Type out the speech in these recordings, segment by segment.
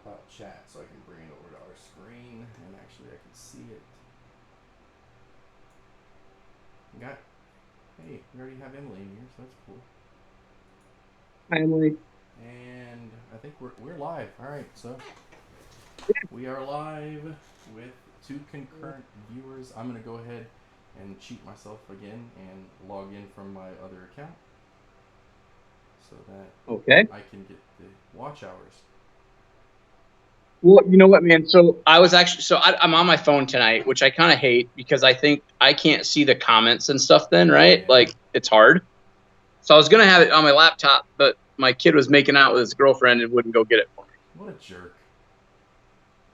out chat so I can bring it over to our screen and actually I can see it. Got Hey, we already have Emily in here, so that's cool. Hi, Emily. And I think we're live. All right, so we are live with two concurrent viewers. I'm gonna go ahead and cheat myself again and log in from my other account so that Okay. I can get the watch hours. Well, you know what, man? So I was actually, I'm on my phone tonight, which I kind of hate because I think I can't see the comments and stuff then, right? Yeah. Like it's hard. So I was going to have it on my laptop, but my kid was making out with his girlfriend and wouldn't go get it for me. What a jerk.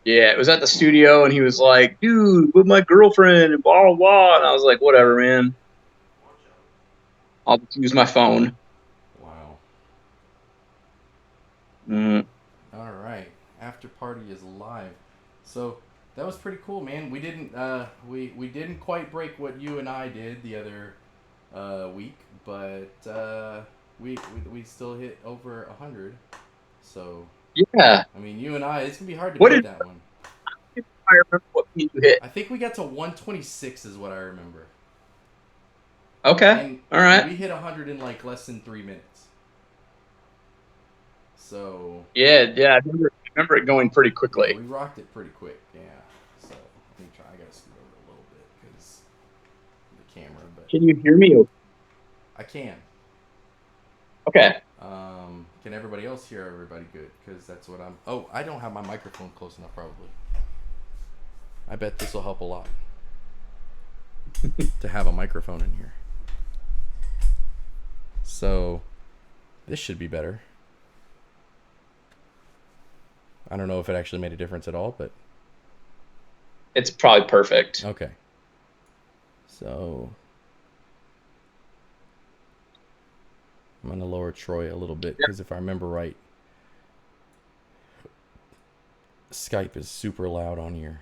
Yeah, it was at the studio and he was like, dude, with my girlfriend and blah, blah, blah. And I was like, whatever, man. I'll just use my phone. Wow. Mm. All right. After party is live. So that was pretty cool, man. We didn't quite break what you and I did the other week, but we still hit over 100. So Yeah. I mean, you and I, it's gonna be hard to What beat did that one. I remember what you hit? I think we got to 126 is what I remember, Okay. and All and right. we hit 100 in like less than 3 minutes. So Yeah. I remember it going pretty yeah, quickly. we rocked it pretty quick. Yeah. So let me try. I gotta scoot over a little bit because the camera, but Can you hear me? I can. Okay. Can everybody else hear everybody good? Because that's what I'm. Oh, I don't have my microphone close enough. Probably. I bet this will help a lot to have a microphone in here. So this should be better. I don't know if it actually made a difference at all, but It's probably perfect. okay. So I'm gonna lower Troy a little bit because if I remember right, Skype is super loud on here.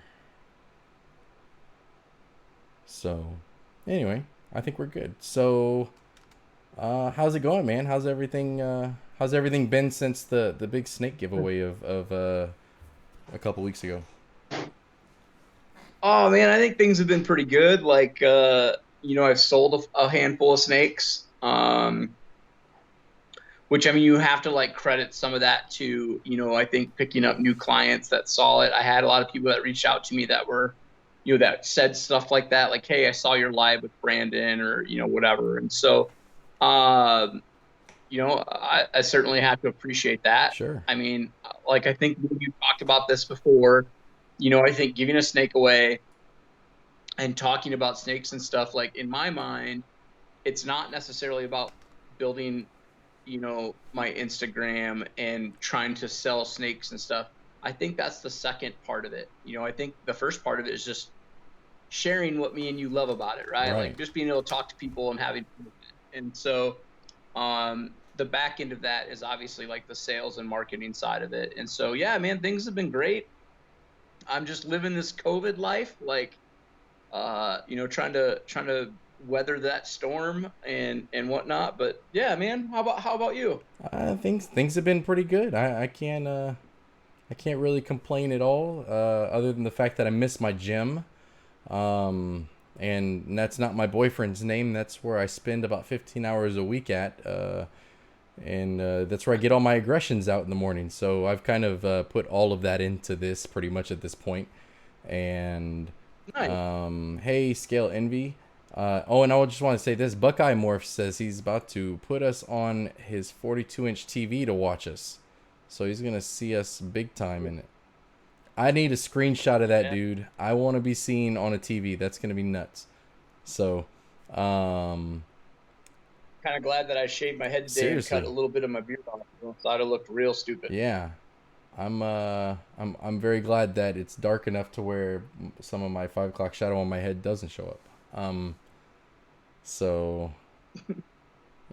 So anyway, I think we're good. So how's it going, man? How's everything been since the big snake giveaway of a couple weeks ago? Oh man, I think things have been pretty good. Like I've sold a handful of snakes. Which I mean you have to like credit some of that to, I think picking up new clients that saw it. I had a lot of people that reached out to me that were, that said stuff like that, like, hey, I saw your live with Brandon or, whatever. And so um I certainly have to appreciate that. Sure. I mean, like I think you talked about this before. I think giving a snake away and talking about snakes and stuff, like in my mind, it's not necessarily about building, my Instagram and trying to sell snakes and stuff. I think that's the second part of it. I think the first part of it is just sharing what me and you love about it, right? Right. Like just being able to talk to people and having fun with it. And so the back end of that is obviously like the sales and marketing side of it. And so yeah, man, things have been great. I'm just living this COVID life, like trying to weather that storm and whatnot. But yeah, man, how about you? Things have been pretty good. I can't really complain at all, other than the fact that I miss my gym. And that's not my boyfriend's name. That's where I spend about 15 hours a week at. And that's where I get all my aggressions out in the morning. So I've kind of put all of that into this pretty much at this point. And Nice. hey, Scale Envy. Oh, and I just want to say this: Buckeye Morph says he's about to put us on his 42-inch TV to watch us. So he's gonna see us big time in it. I need a screenshot of that, Yeah. dude. I want to be seen on a TV. That's gonna be nuts. So, um, Kind of glad that I shaved my head today and cut a seriously, little bit of my beard off. So I'd have looked real stupid. yeah. I'm very glad that it's dark enough to where some of my 5 o'clock shadow on my head doesn't show up. So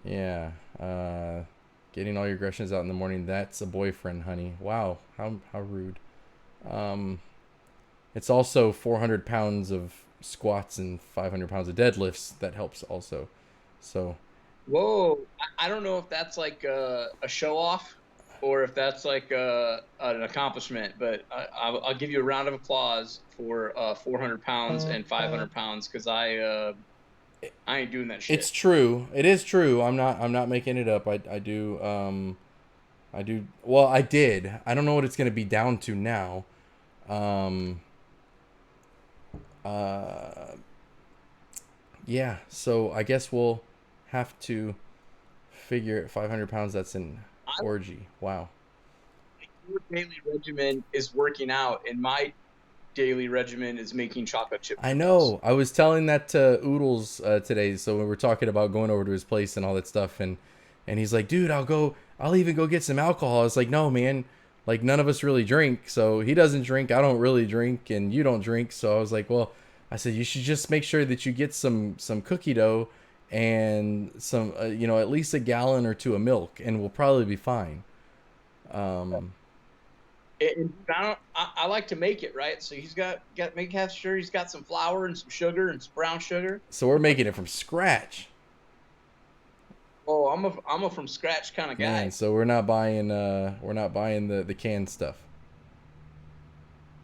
yeah. Getting all your aggressions out in the morning, that's a boyfriend, honey. Wow, how rude. Um, it's also 400 pounds of squats and 500 pounds of deadlifts that helps also. So Whoa. I don't know if that's like a show off. or if that's like an accomplishment. But I'll give you a round of applause for 400 pounds and 500 pounds because I ain't doing that It's shit. true. It is true. I'm not making it up. I do I do well, I did. I don't know what it's going to be down to now. Um uh yeah, so I guess we'll have to figure it. 500 pounds, that's an I orgy. Wow. Your daily regimen is working out, and my daily regimen is making chocolate chip I cookies. know. I was telling that to Oodles today. So we were talking about going over to his place and all that stuff, and he's like, "Dude, I'll go. I'll even go get some alcohol." I was like, "No, man. Like none of us really drink. So he doesn't drink. I don't really drink, and you don't drink. So I was like, well, I said you should just make sure that you get some cookie dough and some, at least a gallon or two of milk, and we'll probably be fine." Um, And I like to make it right. So he's got make half sure he's got some flour and some sugar and some brown sugar. so we're making it from scratch. Oh, I'm a from scratch kind of Man, guy. so we're not buying the canned stuff.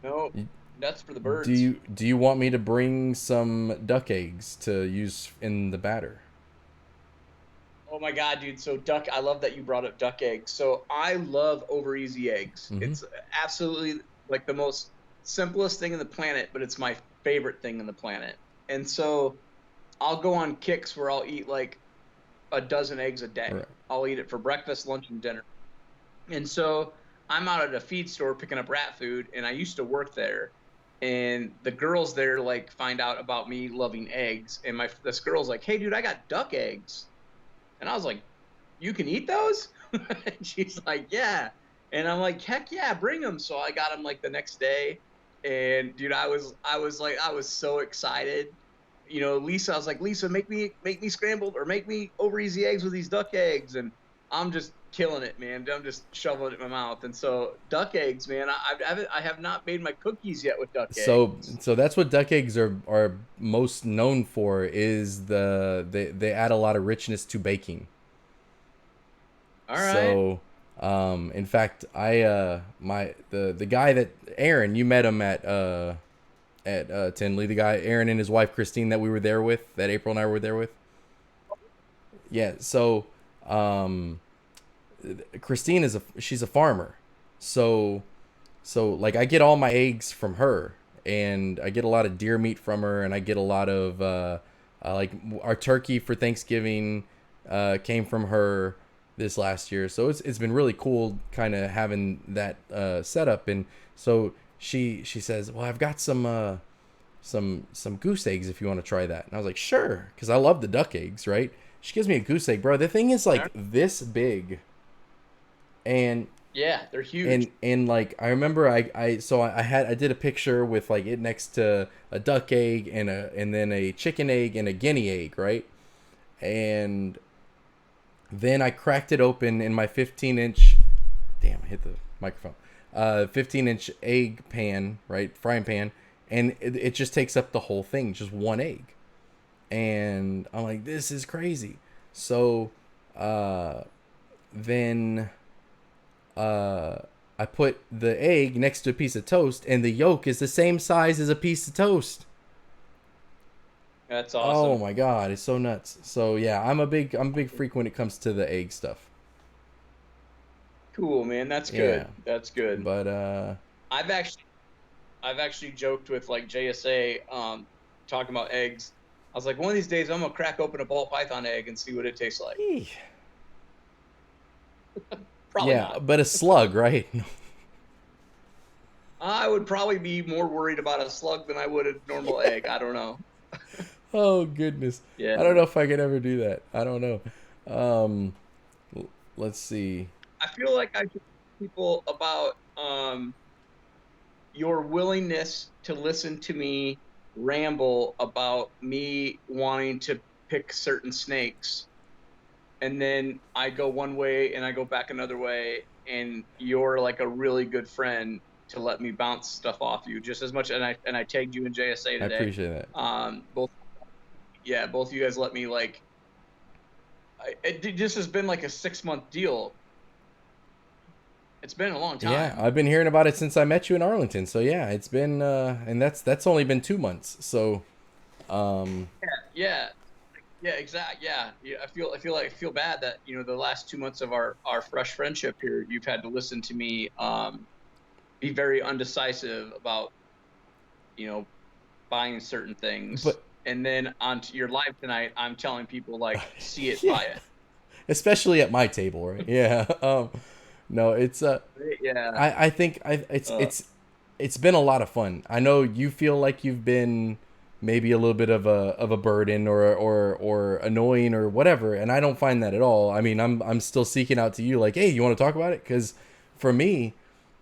No, that's for the Do birds. you want me to bring some duck eggs to use in the batter? Oh my god, dude! So duck, I love that you brought up duck eggs. So I love over easy eggs. Mm-hmm. It's absolutely like the most simplest thing in the planet, but it's my favorite thing in the planet. And so I'll go on kicks where I'll eat like a dozen eggs a day. Right. I'll eat it for breakfast, lunch, and dinner. And so I'm out at a feed store picking up rat food, and I used to work there. And the girls there like find out about me loving eggs, and this girl's like, "Hey, dude, I got duck eggs," and I was like, "You can eat those?" And she's like, "Yeah," and I'm like, "Heck yeah, bring them!" So I got them like the next day, and dude, I was so excited. Lisa, I was like, "Lisa, make me scrambled or make me over easy eggs with these duck eggs," and I'm just killing it, man. I'm just shoveling it in my mouth. And so duck eggs, man, I have not made my cookies yet with duck So eggs. that's what duck eggs are most known for, is they add a lot of richness to baking. All right. So in fact, I my the guy that Aaron, you met him at Tinley, the guy Aaron and his wife Christine that we were there with, that April and I were there with. Yeah, so um Christine she's a farmer. So like I get all my eggs from her, and I get a lot of deer meat from her, and I get a lot of like our turkey for Thanksgiving came from her this last year. So it's been really cool kind of having that setup. And so she says, "Well, I've got some goose eggs if you want to try that." And I was like, "Sure," cuz I love the duck eggs, right? She gives me a goose egg, bro. The thing is All like right. this big, and Yeah, they're huge. like I remember I did a picture with like it next to a duck egg and then a chicken egg and a guinea egg, right? And then I cracked it open in my 15-inch, damn, I hit the microphone, 15-inch egg pan, right, frying pan, and it just takes up the whole thing, just one egg. And I'm like, this is crazy. So uh then uh, I put the egg next to a piece of toast, and the yolk is the same size as a piece of toast. That's Oh awesome. my god, it's so nuts. So yeah, I'm a big freak when it comes to the egg stuff. Cool, man. That's Yeah, good. That's good. but I've actually I've actually joked with like JSA, talking about eggs. I was like, one of these days I'm gonna crack open a ball python egg and see what it tastes like. Probably yeah, not. but a slug, right? I would probably be more worried about a slug than I would a normal egg. I don't know. Oh goodness, Yeah. I don't know if I could ever do that. I don't know. Um, let's see. I feel like I should tell people about your willingness to listen to me ramble about me wanting to pick certain snakes, and then I go one way and I go back another way, and you're like a really good friend to let me bounce stuff off you just as much. And I tagged you in JSA I today. appreciate that. Both, yeah, both of you guys let me like. This has been like a 6-month deal. It's been a long Yeah, time. I've been hearing about it since I met you in Arlington. So yeah, it's been and that's only been 2 months. So um, Yeah, yeah, exactly. Yeah, yeah. I feel bad that the last 2 months of our fresh friendship here, you've had to listen to me be very undecisive about you know buying certain things, but and then on to your live tonight, I'm telling people like, see it, yeah, buy it. especially at my table, right? Yeah. No, it's Right? Yeah. I think Uh, it's been a lot of fun. I know you feel like you've been maybe a little bit of a burden or annoying or whatever, and I don't find that at all. I mean, I'm still seeking out to you like, hey, you want to talk about it? Because for me,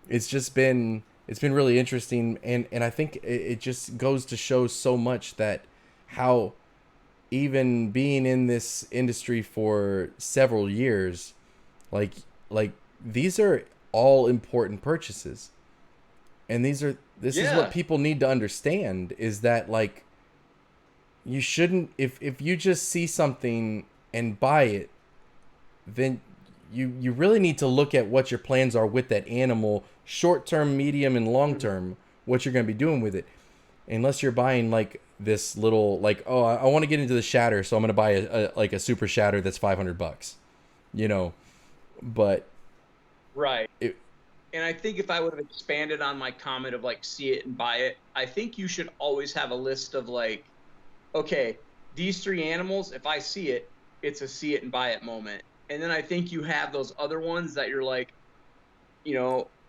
it's been really interesting, and I think it just goes to show so much that how even being in this industry for several years, like like these are all important purchases, and this is what yeah. people need to understand is that like you shouldn't, if you just see something and buy it, then you really need to look at what your plans are with that animal, short term, medium, and long Mhm. term, what you're going to be doing with it. Unless you're buying like this little like, oh, I want to get into the shatter, so I'm going to buy like a super shatter that's $500, you know. But Right. it, And I think if I would have expanded on my comment of like, see it and buy it, I think you should always have a list of like, okay, these three animals, if I see it, it's a see it and buy it moment. And then I think you have those other ones that you're like,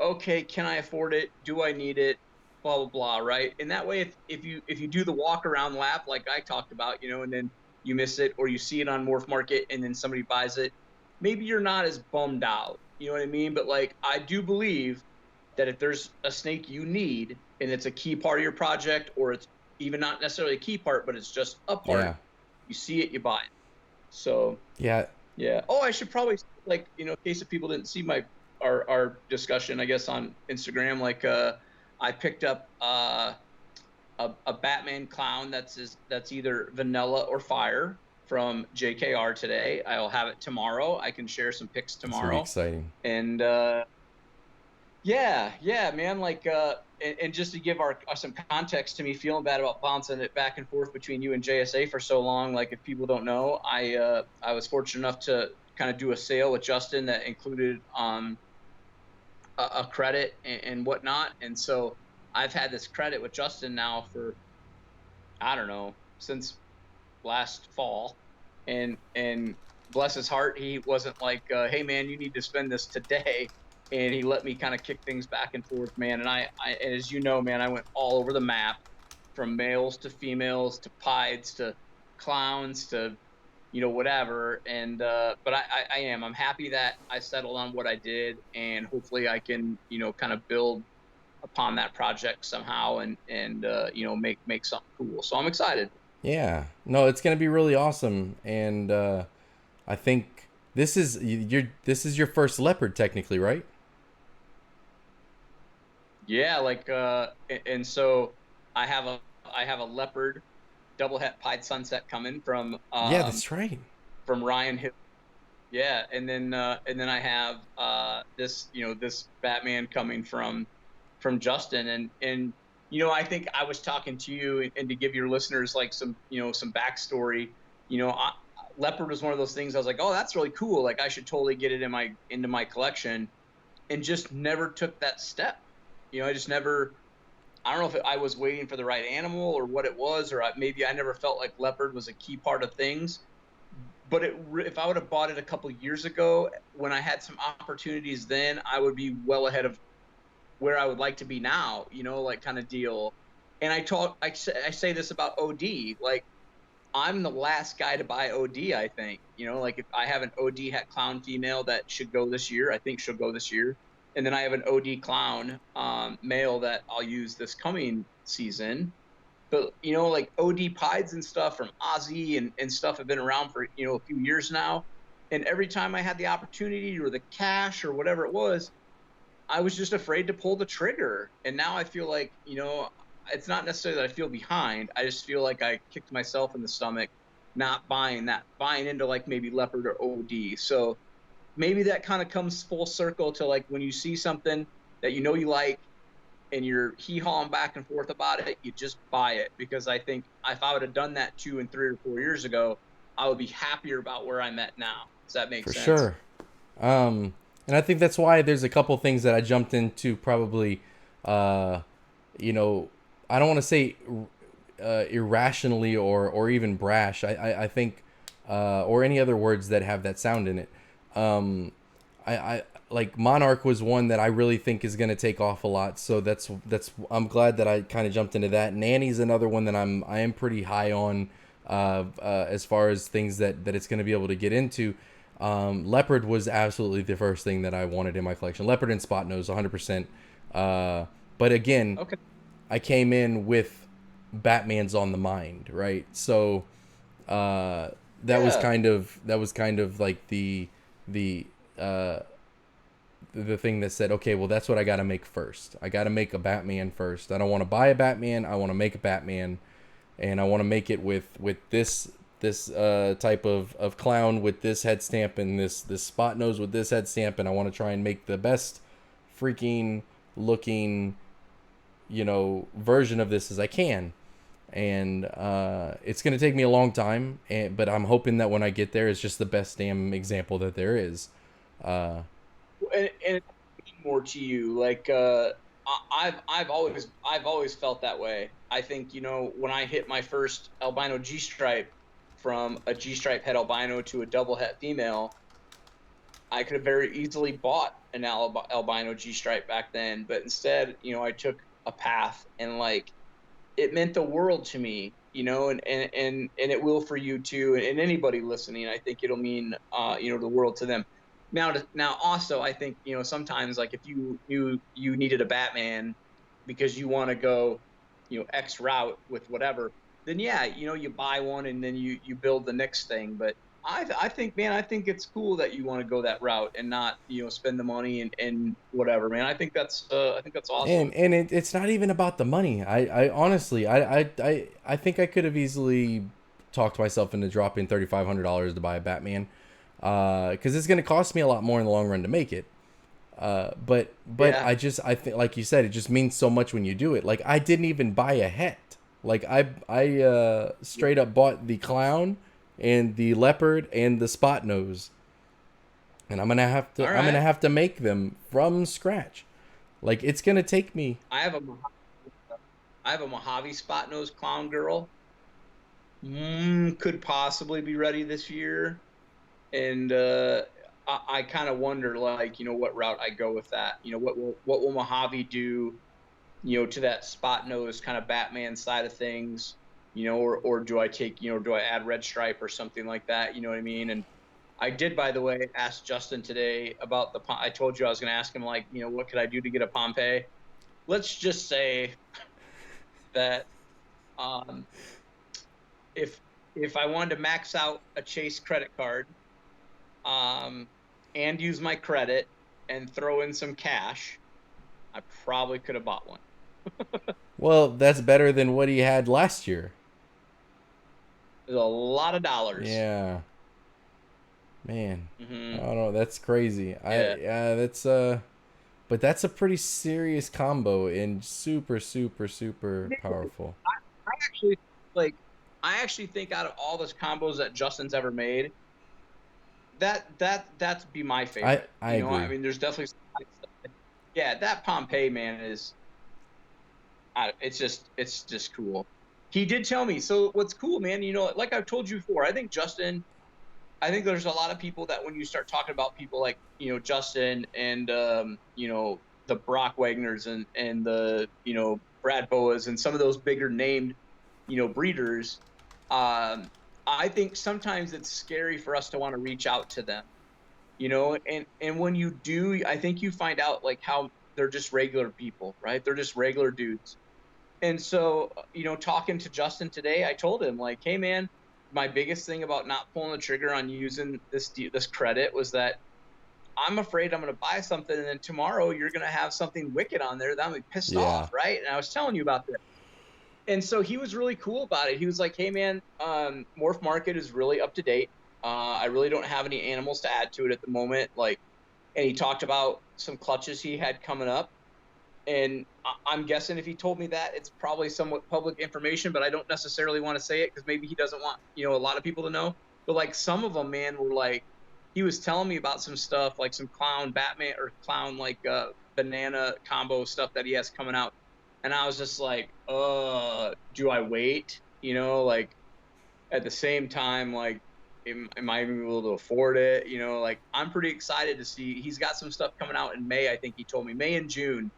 okay, can I afford it? Do I need it? Blah blah blah, right? And that way, if you do the walk around lap like I talked about, and then you miss it or you see it on Morph Market and then somebody buys it, maybe you're not as bummed out. You know what I mean? But like, I do believe that if there's a snake you need and it's a key part of your project, or it's even not necessarily a key part, but it's just a part, yeah, you see it, you buy it. So yeah, yeah. Oh, I should probably like, in case if people didn't see our discussion, I guess on Instagram, like I picked up a Batman clown that's either vanilla or fire from JKR today. I'll have it tomorrow. I can share some pics it's gonna be tomorrow. exciting. And yeah, yeah, man. Like, and just to give our some context to me feeling bad about bouncing it back and forth between you and JSA for so long. Like, if people don't know, I was fortunate enough to kind of do a sale with Justin that included a credit and whatnot, and so I've had this credit with Justin now for, I don't know, since last fall, and bless his heart, he wasn't like, hey man, you need to spend this today, and he let me kind of kick things back and forth, man. And and as you know, man, I went all over the map, from males to females to pieds to clowns to whatever. And but I'm happy that I settled on what I did, and hopefully I can kind of build upon that project somehow, and make something cool. So I'm excited. Yeah, no, it's gonna be really awesome, and I think this is your first leopard technically, right? Yeah, like and so I have a leopard double het pied sunset coming Yeah, that's right. from Ryan Hill. Yeah, and then I have this Batman coming from Justin, and I think I was talking to you, and to give your listeners like some backstory. you know I, Leopard was one of those things I was like, oh, that's really cool, like I should totally get it into my collection, and just never took that step. I just never. I don't know if I was waiting for the right animal or what it was, or maybe I never felt like leopard was a key part of things. But if I would have bought it a couple years ago, when I had some opportunities, then I would be well ahead of where I would like to be now. Like, kind of deal. And I say this about OD, like I'm the last guy to buy OD. I think, like if I have an OD het clown female that should go this year, I think she'll go this year. And then I have an OD clown male that I'll use this coming season. But like OD pieds and stuff from Ozzy and stuff have been around for a few years now. And every time I had the opportunity or the cash or whatever it was, I was just afraid to pull the trigger. And now I feel like, it's not necessarily that I feel behind. I just feel like I kicked myself in the stomach not buying into like maybe leopard or OD. So maybe that kind of comes full circle to like when you see something that you know you like and you're hee-hawing back and forth about it, you just buy it. Because I think if I would have done that 2 and 3 or 4 years ago, I would be happier about where I'm at now. Does that make For sense? sure. And I think that's why there's a couple things that I jumped into probably, uh, you know, I don't want to say irrationally or even brash. I think, or any other words that have that sound in it. Um, I like Monarch was one that I really think is going to take off a lot. So that's I'm glad that I kind of jumped into that. Nanny's another one that I am pretty high on, as far as things that it's going to be able to get into. Leopard was absolutely the first thing that I wanted in my collection. Leopard and Spot Nose, 100%. But again, Okay. I came in with Batman's on the mind, right? So Yeah. that was kind of like the uh, the thing that said, okay, well that's what I got to make first. I got to make a Batman first. I don't want to buy a Batman. I want to make a Batman, and I want to make it with this type of clown with this head stamp and this Spot Nose with this head stamp, and I want to try and make the best freaking looking version of this as I can. And it's gonna take me a long time, but I'm hoping that when I get there, it's just the best damn example that there is. Uh, And more to you, like I've always felt that way. I think when I hit my first albino G stripe, from a G stripe het albino to a double het female, I could have very easily bought an albino G stripe back then, but instead, I took a path, and like it meant the world to me, and it will for you too, and anybody listening. I think it'll mean the world to them. Now also, I think sometimes, like, if you knew you needed a Batman because you want to go X route with whatever, then yeah, you buy one and then you build the next thing. But I think, man, I think it's cool that you want to go that route and not spend the money and whatever, man. I think that's awesome. and it's not even about the money. I honestly, I think I could have easily talked myself into dropping $3,500 to buy a Batman, because it's gonna cost me a lot more in the long run to make it. But Yeah. I think, like you said, it just means so much when you do it. Like, I didn't even buy a het. Like, I straight up bought the clown and the leopard and the Spot Nose, and All I'm gonna right. have to make them from scratch. Like, it's gonna take me. I have a I have a Mojave Spot Nose Clown Girl. Could possibly be ready this year, and I kind of wonder, like, what route I go with that. What will Mojave do, to that Spot Nose kind of Batman side of things, or do I take, do I add Red Stripe or something like that? You know what I mean? And I did, by the way, ask Justin today about I told you I was going to ask him, like, what could I do to get a Pompeii? Let's just say that um, if I wanted to max out a Chase credit card, um, and use my credit and throw in some cash, I probably could have bought one. Well, that's better than what he had last year. There's a lot of dollars. Yeah, man. I Hmm. don't know. That's crazy. Yeah. That's but that's a pretty serious combo and super super super powerful. I actually like. I actually think out of all those combos that Justin's ever made, that'd be my favorite. I I agree. mean, there's definitely yeah, that Pompeii, man, is it's just cool. He did tell me. So what's cool, man, like I've told you before, I think there's a lot of people that when you start talking about people like, Justin and the Brock Wagners and the, Brad Boas and some of those bigger named, breeders, I think sometimes it's scary for us to want to reach out to them, and when you do, I think you find out like how they're just regular people, right? They're just regular dudes. And so, talking to Justin today, I told him, like, hey man, my biggest thing about not pulling the trigger on using this credit was that I'm afraid I'm going to buy something and then tomorrow you're going to have something wicked on there that I'm gonna be pissed Yeah. off, right? And I was telling you about this. And so he was really cool about it. He was like, hey man, Morph Market is really up to date. I really don't have any animals to add to it at the moment. Like, and he talked about some clutches he had coming up. And I'm guessing if he told me that, it's probably somewhat public information, but I don't necessarily want to say it because maybe he doesn't want, a lot of people to know. But like some of them, man, were like, he was telling me about some stuff, like some clown Batman or clown like banana combo stuff that he has coming out. And I was just like, do I wait? Like at the same time, like, am I even able to afford it? Like I'm pretty excited to see. He's got some stuff coming out in May. I think he told me May and June,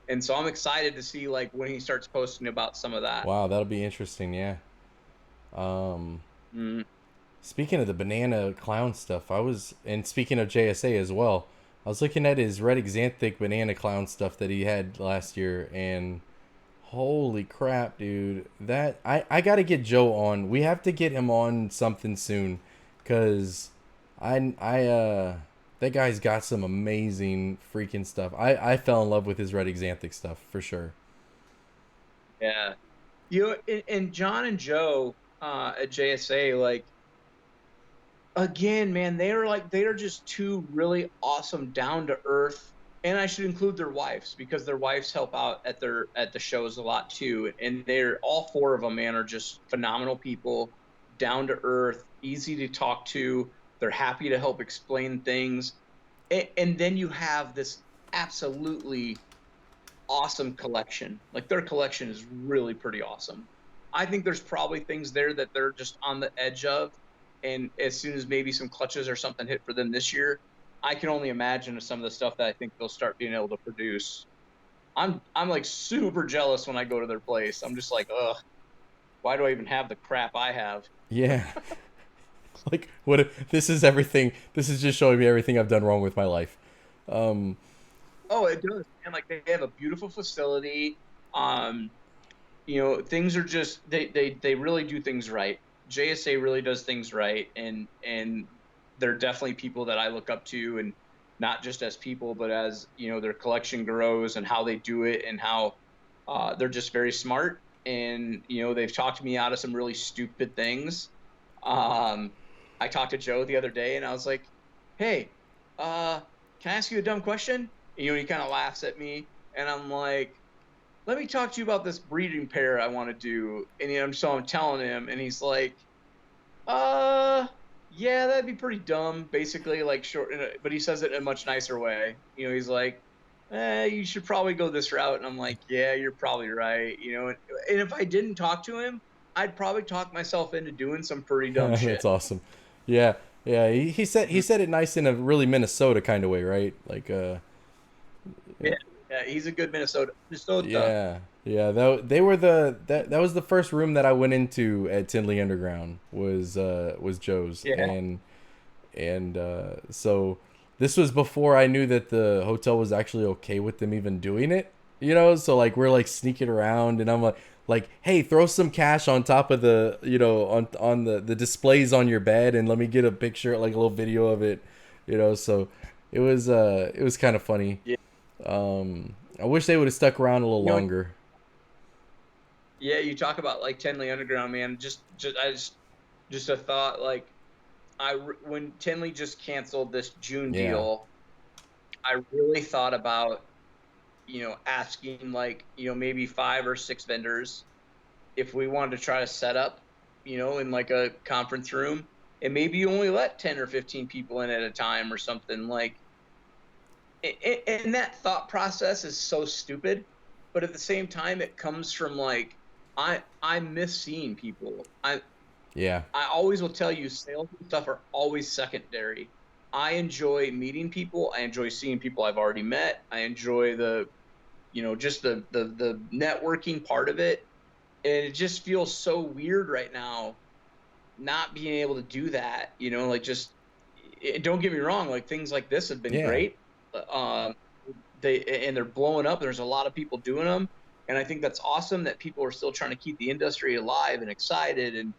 and so I'm excited to see like when he starts posting about some of that. Wow, that'll be interesting. Yeah. Um, Mm. Speaking of the banana clown stuff, and speaking of JSA as well, I was looking at his red xanthic banana clown stuff that he had last year, and holy crap, dude! I gotta get Joe on. We have to get him on something soon, cause that guy's got some amazing freaking stuff. I fell in love with his red xanthic stuff for sure. Yeah, and John and Joe at JSA, like again, man, they are just two really awesome, down to earth. And I should include their wives because their wives help out at the shows a lot too. And they're all four of them, man, are just phenomenal people, down to earth, easy to talk to. They're happy to help explain things. And then you have this absolutely awesome collection. Like their collection is really pretty awesome. I think there's probably things there that they're just on the edge of, and as soon as maybe some clutches or something hit for them this year, I can only imagine some of the stuff that I think they'll start being able to produce. I'm like super jealous when I go to their place. I'm just like, ugh, why do I even have the crap I have? Yeah. Like what if this is everything? This is just showing me everything I've done wrong with my life. Um, Oh, it does. And like they have a beautiful facility. Um, things are just they really do things right. JSA really does things right, and they're definitely people that I look up to, and not just as people, but as their collection grows and how they do it, and how they're just very smart. And they've talked me out of some really stupid things. um I talked to Joe the other day and I was like, hey, uh can I ask you a dumb question? He kind of laughs at me, and I'm like, let me talk to you about this breeding pair I want to do. And so I'm telling him, and he's like, uh, yeah, that'd be pretty dumb, basically, like short, but he says it in a much nicer way. He's like, you should probably go this route. And I'm like, yeah, you're probably right. And if I didn't talk to him, I'd probably talk myself into doing some pretty dumb that's shit. awesome. Yeah, yeah. He Mm. said it nice in a really Minnesota kind of way, right? Like Yeah, yeah, he's a good Minnesota. yeah, yeah. That was the first room that I went into at Tinley Underground was Joe's, Yeah. and so this was before I knew that the hotel was actually okay with them even doing it. So like we're like sneaking around, and I'm like, hey, throw some cash on top of the on the displays on your bed, and let me get a picture, like a little video of it. So it was kind of funny. Yeah. I wish they would have stuck around a little You know, longer. yeah, you talk about like Tenley Underground, man. Just a thought. Like when Tenley just canceled this June Yeah, deal, I really thought about asking like maybe 5 or 6 vendors if we wanted to try to set up in like a conference room, and maybe you only let 10 or 15 people in at a time or something like. And that thought process is so stupid, but at the same time it comes from like I miss seeing people. yeah, I always will tell you, sales and stuff are always secondary. I enjoy meeting people. I enjoy seeing people I've already met. I enjoy just the networking part of it. And it just feels so weird right now not being able to do that. Like just don't get me wrong, like things like this have been yeah, great. Um, they're blowing up. There's a lot of people doing them, and I think that's awesome that people are still trying to keep the industry alive and excited. And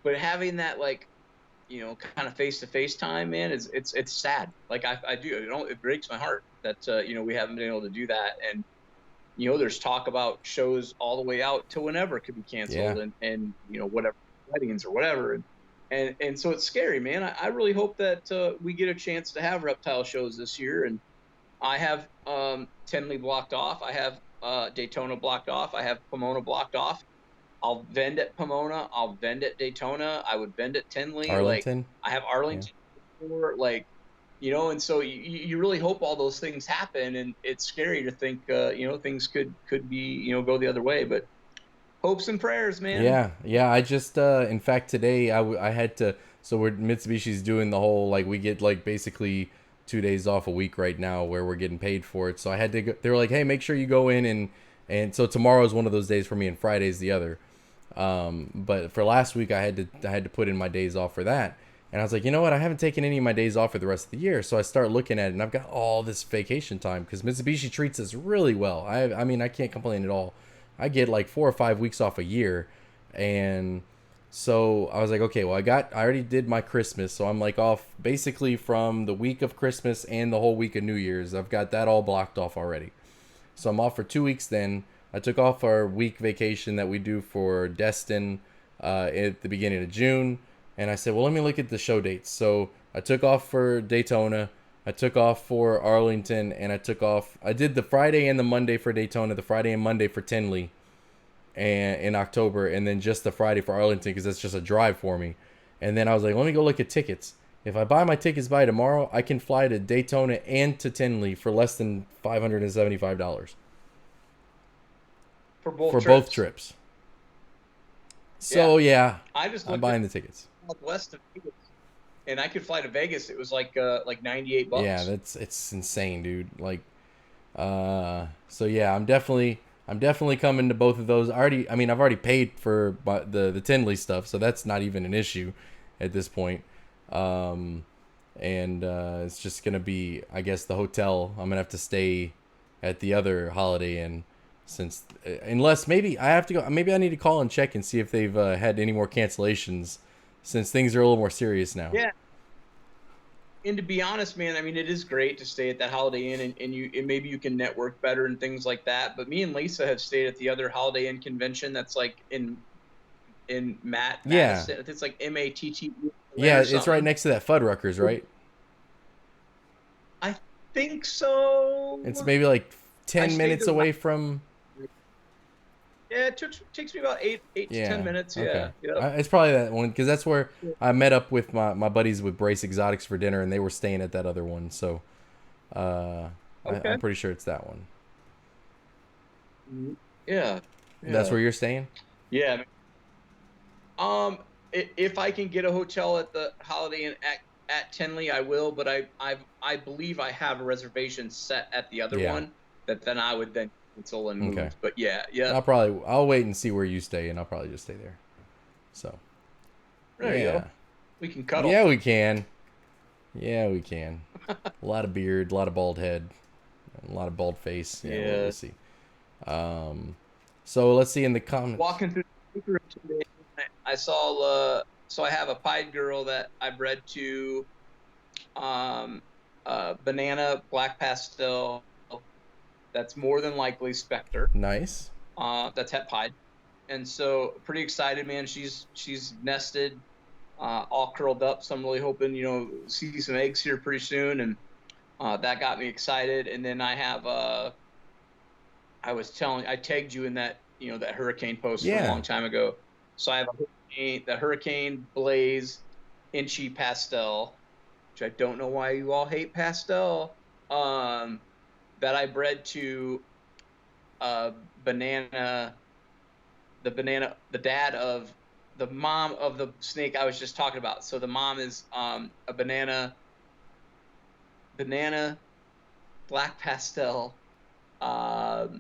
but having that like kind of face to face time, man, is it's sad. Like I do, it breaks my heart that we haven't been able to do that. And there's talk about shows all the way out to whenever it could be yeah. canceled, and whatever weddings or whatever. and so it's scary, man. I really hope that we get a chance to have reptile shows this year. And I have Tenley blocked off. I have Daytona blocked off. I have Pomona blocked off. I'll vend at Pomona. I'll vend at Daytona. I would vend at Tenley. Like Arlington. I have Yeah. Arlington before, like, you know, and so you really hope all those things happen, and it's scary to think, you know, things could be, you know, go the other way, but hopes and prayers, man. Yeah, yeah. I just, in fact, today I had to. So we're Mitsubishi's doing the whole like we get like basically 2 days off a week right now where we're getting paid for it. So I had to. Go, they were like, hey, make sure you go in and so tomorrow is one of those days for me and Friday's the other. But for last week I had to put in my days off for that. And I was like, you know what? I haven't taken any of my days off for the rest of the year. So I start looking at it, and I've got all this vacation time because Mitsubishi treats us really well. I mean, I can't complain at all. I get like 4 or 5 weeks off a year, and so I was like, okay, well, I already did my Christmas, so I'm like off basically from the week of Christmas and the whole week of New Year's. I've got that all blocked off already. So I'm off for 2 weeks then. I took off our week vacation that we do for Destin at the beginning of June. And I said, well, let me look at the show dates. So I took off for Daytona. I took off for Arlington. And I did the Friday and the Monday for Daytona, the Friday and Monday for Tinley and in October. And then just the Friday for Arlington because that's just a drive for me. And then I was like, let me go look at tickets. If I buy my tickets by tomorrow, I can fly to Daytona and to Tinley for less than $575 For both for trips. both trips. So yeah, I just I'm looked buying at the tickets. Southwest of Vegas, and I could fly to Vegas. It was like $98. Yeah, it's insane, dude. Like, so yeah, I'm definitely coming to both of those. I mean, I've already paid for the Tinley stuff, so that's not even an issue at this point. And it's just gonna be, I guess, the hotel. I'm gonna have to stay at the other Holiday Inn, since unless maybe I have to go. Maybe I need to call and check and see if they've had any more cancellations, since things are a little more serious now. Yeah. And to be honest, man, I mean, it is great to stay at that Holiday Inn, and maybe you can network better and things like that. But me and Lisa have stayed at the other Holiday Inn convention that's like in Matt. Yeah. Madison. It's like MATT. Yeah, it's right next to that Fuddruckers, right? I think so. It's maybe like I 10 stayed minutes there away from. Yeah, it takes me about eight to Yeah. 10 minutes. Yeah. Okay. Yep. It's probably that one because that's where I met up with my buddies with Brace Exotics for dinner, and they were staying at that other one. So, Okay. I'm pretty sure it's that one. Yeah. That's where you're staying. Yeah. If I can get a hotel at the Holiday Inn at Tenley, I will. But I believe I have a reservation set at the other Yeah. one that then I would then cancel and move. Okay. But yeah. I'll wait and see where you stay, and I'll probably just stay there. So. There you yeah. go. We can cuddle. Yeah, we can. Yeah, we can. A lot of beard, a lot of bald head, a lot of bald face. Yeah, Yeah. we'll see. So let's see in the comments. Walking through the room today, I saw. So I have a pied girl that I bred to, banana black pastel. That's more than likely Spectre. Nice. That's het pied, and so pretty excited, man. She's nested, all curled up. So I'm really hoping, see some eggs here pretty soon, and that got me excited. And then I have I tagged you in that that hurricane post from a long time ago. So I have the Hurricane Blaze Inchy Pastel, which I don't know why you all hate pastel. That I bred to banana, the dad of the mom of the snake I was just talking about. So the mom is a banana black pastel. Oh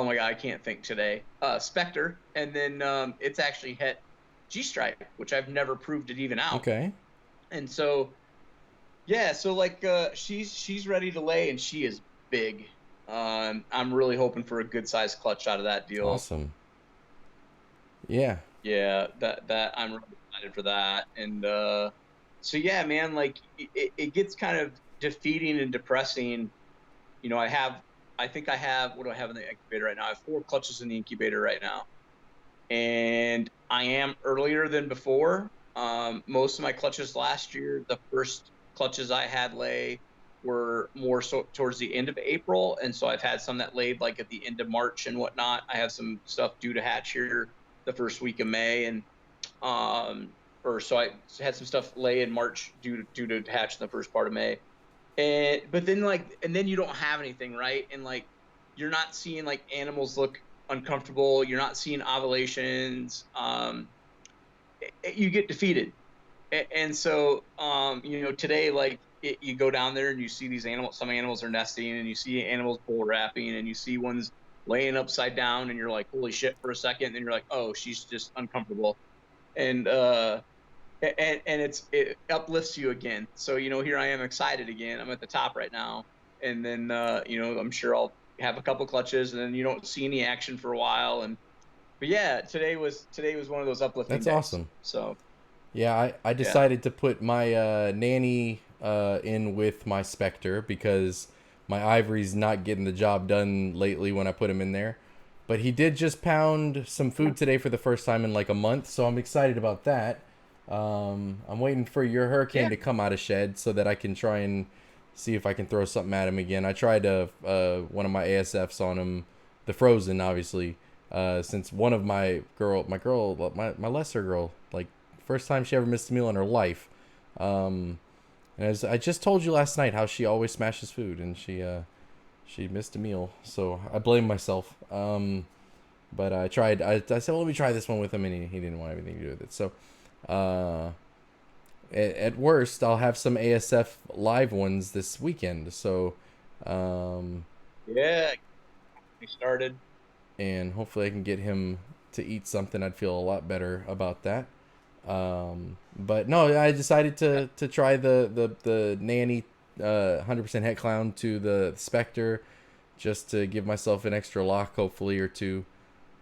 my god, I can't think today. Spectre, and then it's actually het G-stripe, which I've never proved it even out. Okay. And so, yeah, so like she's ready to lay, and she is big. I'm really hoping for a good sized clutch out of that deal. Awesome. Yeah. Yeah, that I'm really excited for that. And so yeah, man, like it gets kind of defeating and depressing. I think I have, what do I have in the incubator right now? I have 4 clutches in the incubator right now. and I am earlier than before. Most of my clutches last year, the first clutches I had lay were more so towards the end of April, and so I've had some that laid like at the end of March and whatnot. I have some stuff due to hatch here the first week of May, and or so I had some stuff lay in March due to hatch in the first part of May. And but then and then you don't have anything, right? And like you're not seeing like animals look uncomfortable. You're not seeing ovulations. You get defeated. And so today you go down there and you see these animals. Some animals are nesting, and you see animals bull wrapping, and you see ones laying upside down, and you're like, holy shit, for a second. And then you're like, oh, she's just uncomfortable. And it uplifts you again. So here I am, excited again. I'm at the top right now, and then I'm sure I'll have a couple clutches, and then you don't see any action for a while. But yeah, today was one of those uplifting That's days. awesome. So yeah, I decided to put my nanny in with my Spectre because my Ivory's not getting the job done lately when I put him in there. But he did just pound some food today for the first time in like a month, so I'm excited about that. I'm waiting for your Hurricane to come out of shed so that I can try and see if I can throw something at him again. I tried one of my ASFs on him, the Frozen, obviously, since one of my lesser girl, like first time she ever missed a meal in her life. And as I just told you last night, how she always smashes food, and she missed a meal, so I blame myself. But I tried. I said, well, let me try this one with him, and he didn't want anything to do with it. So, at worst, I'll have some ASF live ones this weekend. So, yeah, we started, and hopefully I can get him to eat something. I'd feel a lot better about that. But no, I decided to try the nanny 100% het clown to the Spectre, just to give myself an extra lock, hopefully, or two,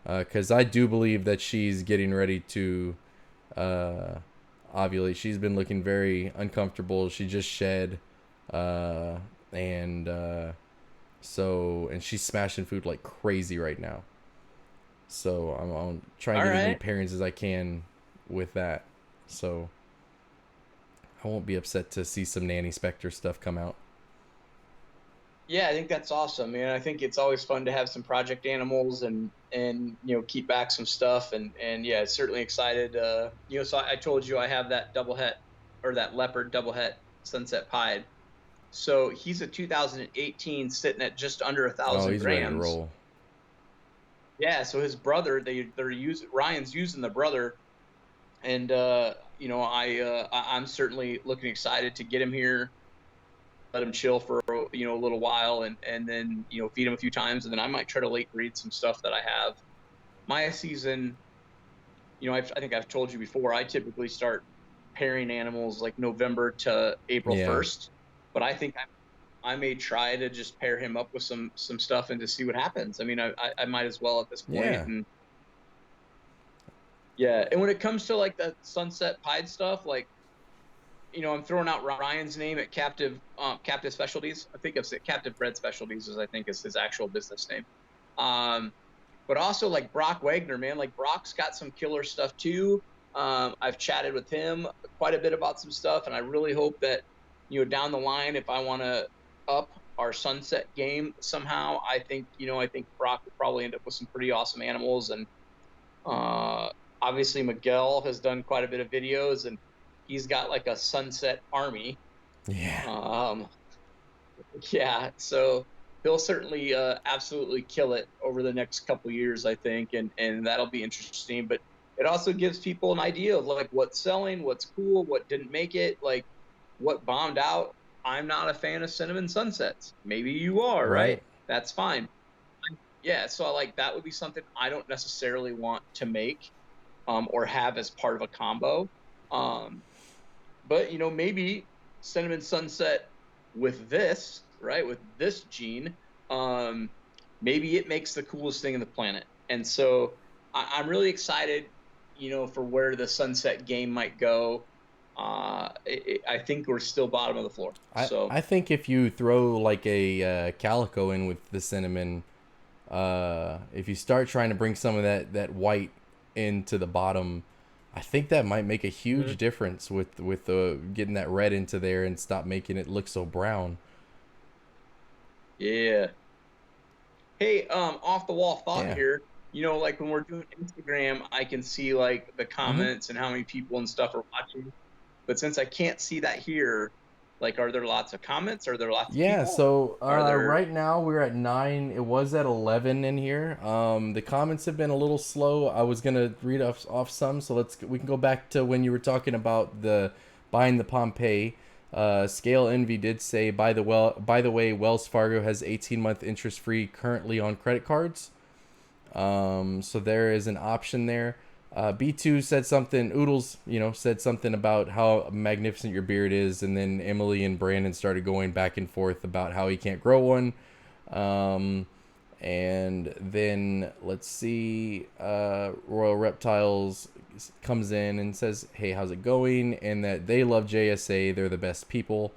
because I do believe that she's getting ready to ovulate. She's been looking very uncomfortable. She just shed, and she's smashing food like crazy right now. So I'm trying to get as many pairings as I can with that. So I won't be upset to see some Nanny Spectre stuff come out. Yeah, I think that's awesome, man. I think it's always fun to have some project animals and keep back some stuff, and yeah, certainly excited. So I told you I have that double het, or that leopard double het Sunset Pied. So he's a 2018 sitting at just under 1,000 he's grams. ready to roll. Yeah, so his brother, Ryan's using the brother, and I'm certainly looking excited to get him here, let him chill for a little while, and then feed him a few times, and then I might try to late breed some stuff that I have. My season, I think I've told you before, I typically start pairing animals like November to April 1st, but I think I may try to just pair him up with some stuff and to see what happens. I mean, I might as well at this point. And when it comes to like the Sunset Pied stuff, like, I'm throwing out Ryan's name at Captive Specialties. I think it's Captive Bred Specialties is his actual business name. But also like Brock Wagner, man, like Brock's got some killer stuff too. I've chatted with him quite a bit about some stuff, and I really hope that, down the line, if I want to up our Sunset game somehow, I think Brock will probably end up with some pretty awesome animals. And obviously Miguel has done quite a bit of videos, and he's got like a Sunset army. Yeah. Yeah. So he'll certainly absolutely kill it over the next couple years, I think, and that'll be interesting. But it also gives people an idea of like what's selling, what's cool, what didn't make it, like what bombed out. I'm not a fan of Cinnamon Sunsets. Maybe you are, right? That's fine. Yeah, so like that would be something I don't necessarily want to make or have as part of a combo. But maybe Cinnamon Sunset with this, right? With this gene, maybe it makes the coolest thing in the planet. And so I'm really excited, for where the Sunset game might go. I think we're still bottom of the floor. I think if you throw like a calico in with the Cinnamon, if you start trying to bring some of that white into the bottom. I think that might make a huge Mhm. difference with the getting that red into there and stop making it look so brown. Yeah. Hey, off the wall thought Yeah. here. Like when we're doing Instagram, I can see like the Hmm. comments and how many people and stuff are watching. But since I can't see that here, like, are there lots of comments? Are there lots of Yeah, people? so Are there? right now we're at 9. It was at 11 in here. The comments have been a little slow. I was gonna read off some, so we can go back to when you were talking about the buying the Pompeii. Scale Envy did say, by the way, Wells Fargo has 18-month interest free currently on credit cards. So there is an option there. B2 said something. Oodles, said something about how magnificent your beard is, and then Emily and Brandon started going back and forth about how he can't grow one. Um, and then let's see. Royal Reptiles comes in and says, "Hey, how's it going?" And that they love JSA. They're the best people.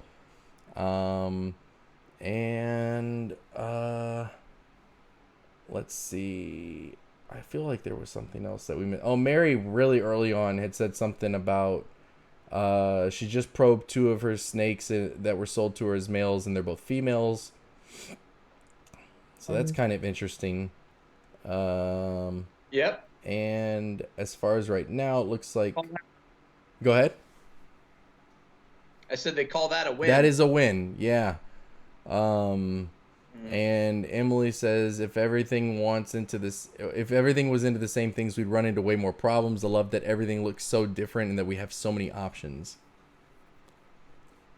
Um, and let's see. I feel like there was something else that we missed. Oh, Mary really early on had said something about she just probed 2 of her snakes that were sold to her as males, and they're both females. So that's kind of interesting. Um, Yep. and as far as right now, it looks like. Go ahead. I said they call that a That win. is a win. Yeah. Um, Mhm. And Emily says, if everything was into the same things, we'd run into way more problems. I love that everything looks so different and that we have so many options.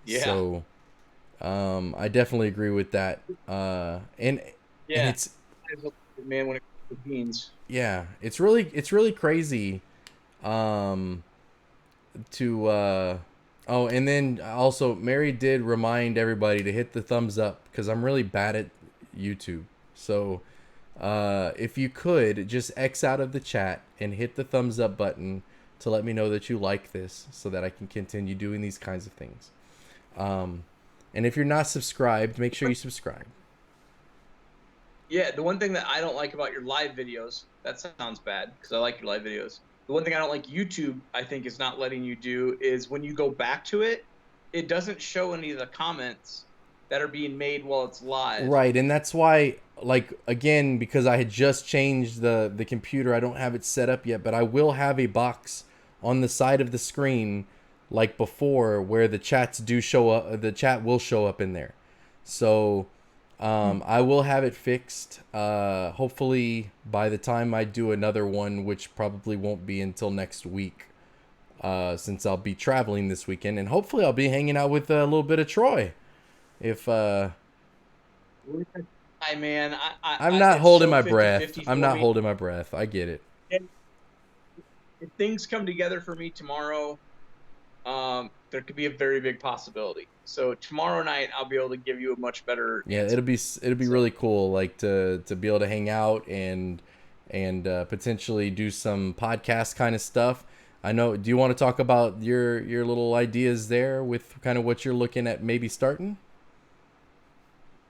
Yeah. So, I definitely agree with that. And Yeah. it's Man, when it comes to beans. yeah, it's really crazy. Um, to oh, and then also Mary did remind everybody to hit the thumbs up because I'm really bad at YouTube. So if you could just X out of the chat and hit the thumbs up button to let me know that you like this so that I can continue doing these kinds of things. Um, and if you're not subscribed, make sure you subscribe. Yeah, the one thing that I don't like about your live videos, that sounds bad because I like your live videos. The one thing I don't like YouTube, I think, is not letting you do is when you go back to it, it doesn't show any of the comments that are being made while it's live. Right, and that's why, like, again, because I had just changed the computer, I don't have it set up yet, but I will have a box on the side of the screen like before where the chats do show up, the chat will show up in there. So I will have it fixed hopefully by the time I do another one, which probably won't be until next week, since I'll be traveling this weekend, and hopefully I'll be hanging out with a little bit of Troy if Hi, man. I'm not It's holding so my 50 breath. 50 I'm for not me. holding my breath. I get it. And if things come together for me tomorrow, there could be a very big possibility. So tomorrow night, I'll be able to give you a much better Yeah, answer. it'll be So, really cool, like to be able to hang out and potentially do some podcast kind of stuff. I know. Do you want to talk about your little ideas there with kind of what you're looking at maybe starting?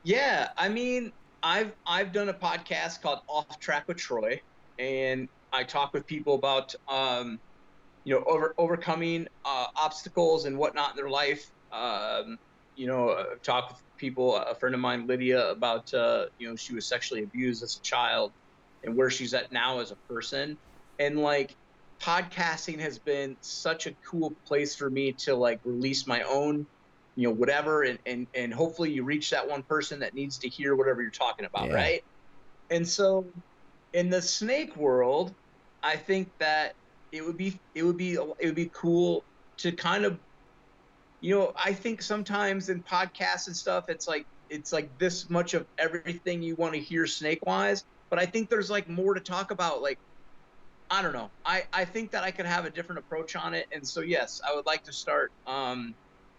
yeah, I mean, I've done a podcast called Off Track with Troy, and I talk with people about overcoming obstacles and whatnot in their life. I've talked with people. A friend of mine, Lydia, about she was sexually abused as a child and where she's at now as a person, and like podcasting has been such a cool place for me to like release my own whatever, and hopefully you reach that one person that needs to hear whatever you're talking about, Yeah. right? And so in the snake world, I think that it would be cool to kind of I think sometimes in podcasts and stuff it's like this much of everything you want to hear snake wise, but I think there's like more to talk about. Like, I don't know. I think that I could have a different approach on it, and so yes, I would like to start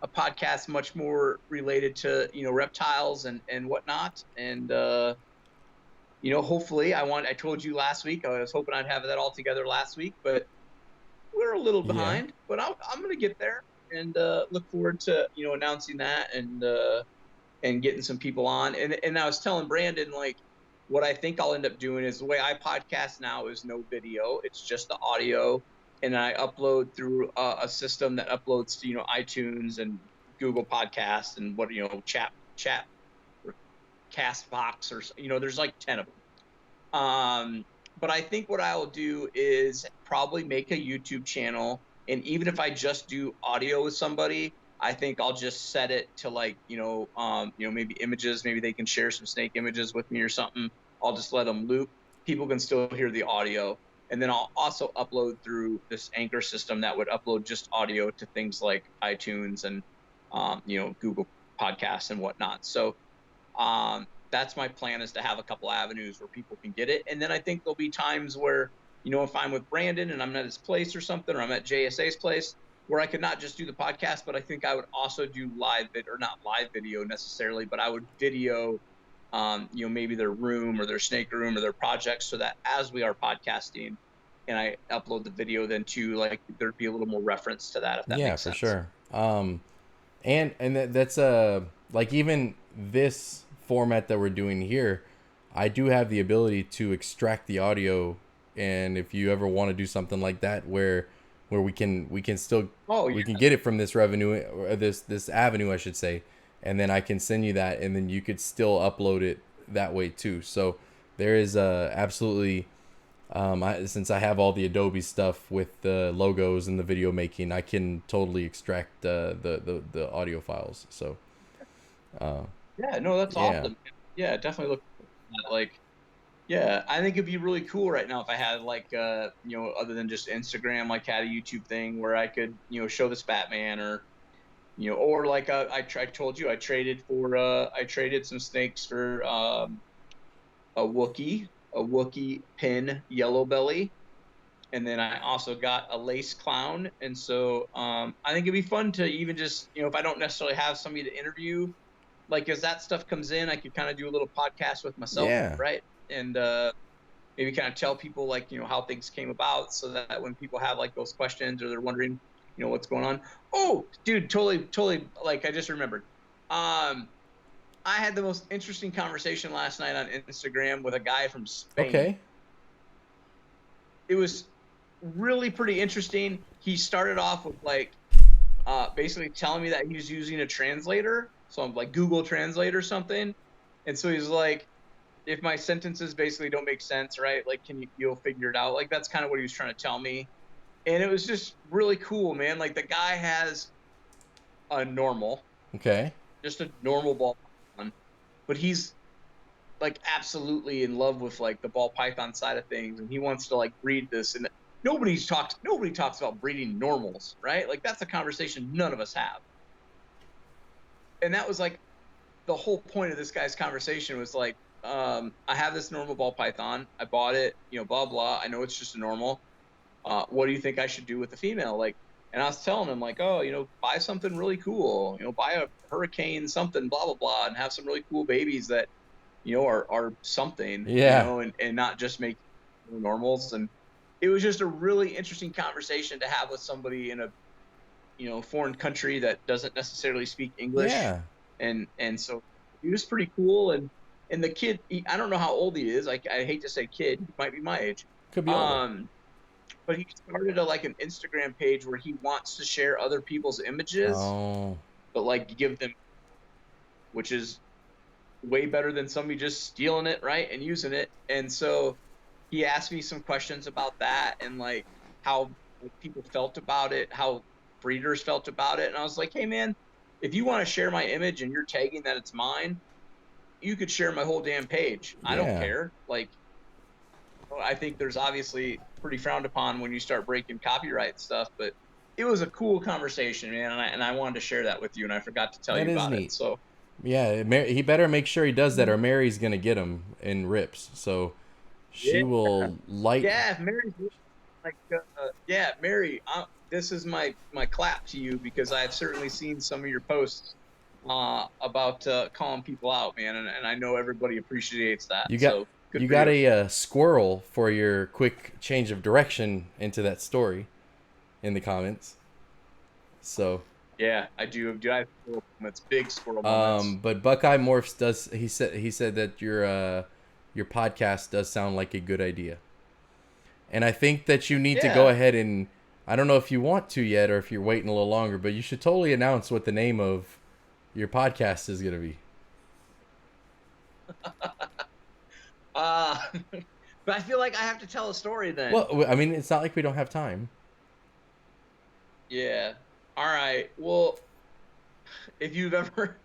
a podcast much more related to reptiles and whatnot, and hopefully I told you last week I was hoping I'd have that all together last week, but we're a little Yeah. behind. But I'm gonna get there, and look forward to announcing that and getting some people on. And I was telling Brandon, like, what I think I'll end up doing is the way I podcast now is no video. It's just the audio. And I upload through a system that uploads to, iTunes and Google Podcasts and chat or Castbox or, there's like 10 of them. But I think what I'll do is probably make a YouTube channel. And even if I just do audio with somebody, I think I'll just set it to like, maybe images, maybe they can share some snake images with me or something. I'll just let them loop. People can still hear the audio. And then I'll also upload through this Anchor system that would upload just audio to things like iTunes and, Google Podcasts and whatnot. So, that's my plan, is to have a couple avenues where people can get it. And then I think there'll be times where, if I'm with Brandon and I'm at his place or something, or I'm at JSA's place, where I could not just do the podcast, but I think I would also do not live video necessarily, but I would video, maybe their room or their snake room or their projects, so that as we are podcasting and I upload the video, then too, like there'd be a little more reference to that, if that Yeah, makes for sense. sure. That's like, even this format that we're doing here, I do have the ability to extract the audio, and if you ever want to do something like that, where we can still Oh, we yeah. can get it from this revenue, or this avenue, I should say, and then I can send you that, and then you could still upload it that way too. So there is absolutely, since I have all the Adobe stuff with the logos and the video making, I can totally extract the audio files. So, Yeah, no, that's yeah, awesome. Yeah, definitely look at that. Like, yeah, I think it'd be really cool right now if I had like, other than just Instagram, like had a YouTube thing where I could, show this Batman, or, or like I told you, I traded some snakes for a Wookiee pin yellow belly. And then I also got a lace clown. And so I think it'd be fun to even just, if I don't necessarily have somebody to interview, like as that stuff comes in, I could kind of do a little podcast with myself, yeah. right? And maybe kind of tell people like, how things came about, so that when people have like those questions or they're wondering, what's going on. Oh, dude, totally. Like I just remembered. I had the most interesting conversation last night on Instagram with a guy from Spain. Okay. It was really pretty interesting. He started off with like basically telling me that he was using a translator. So I'm like Google Translate or something. And so he's like, if my sentences basically don't make sense, right? Like, you'll figure it out. Like, that's kind of what he was trying to tell me. And it was just really cool, man. Like, the guy has a normal, Okay. just a normal ball python, but he's like absolutely in love with like the ball python side of things. And he wants to like breed this. And nobody talks about breeding normals, right? Like, that's a conversation none of us have. And that was like the whole point of this guy's conversation was like, I have this normal ball python. I bought it, blah, blah. I know it's just a normal. What do you think I should do with the female? Like, and I was telling him like, oh, buy something really cool, buy a hurricane, something, blah, blah, blah, and have some really cool babies that, are something, Yeah. and not just make normals. And it was just a really interesting conversation to have with somebody in a, foreign country that doesn't necessarily speak English. Yeah. And so he was pretty cool. And the kid, I don't know how old he is. I hate to say kid, he might be my age. Could be older. But he started like an Instagram page where he wants to share other people's images, Oh. but like give them, which is way better than somebody just stealing it, right, and using it. And so he asked me some questions about that, and like how people felt about it, how breeders felt about it. And I was like, hey man, if you want to share my image and you're tagging that it's mine, you could share my whole damn page. I don't Yeah. care. Like, I think there's obviously pretty frowned upon when you start breaking copyright stuff, but it was a cool conversation, man. And I wanted to share that with you, and I forgot to tell That you is about it. neat. So Yeah, he better make sure he does that, or Mary's gonna get him in rips. So she yeah, will light. yeah, Mary's like, yeah, Mary, this is my clap to you, because I've certainly seen some of your posts about calling people out, man, and I know everybody appreciates that. You got So good you for got you. a squirrel for your quick change of direction into that story in the comments. So, Yeah, I do. Do I have squirrel moments? Big squirrel moments. but Buckeye Morphs does. He said that your podcast does sound like a good idea. And I think that you need to go Yeah. ahead and, I don't know if you want to yet or if you're waiting a little longer, but you should totally announce what the name of your podcast is going to be. Uh, but I feel like I have to tell a story then. Well, I mean, it's not like we don't have time. Yeah. All right. Well, if you've ever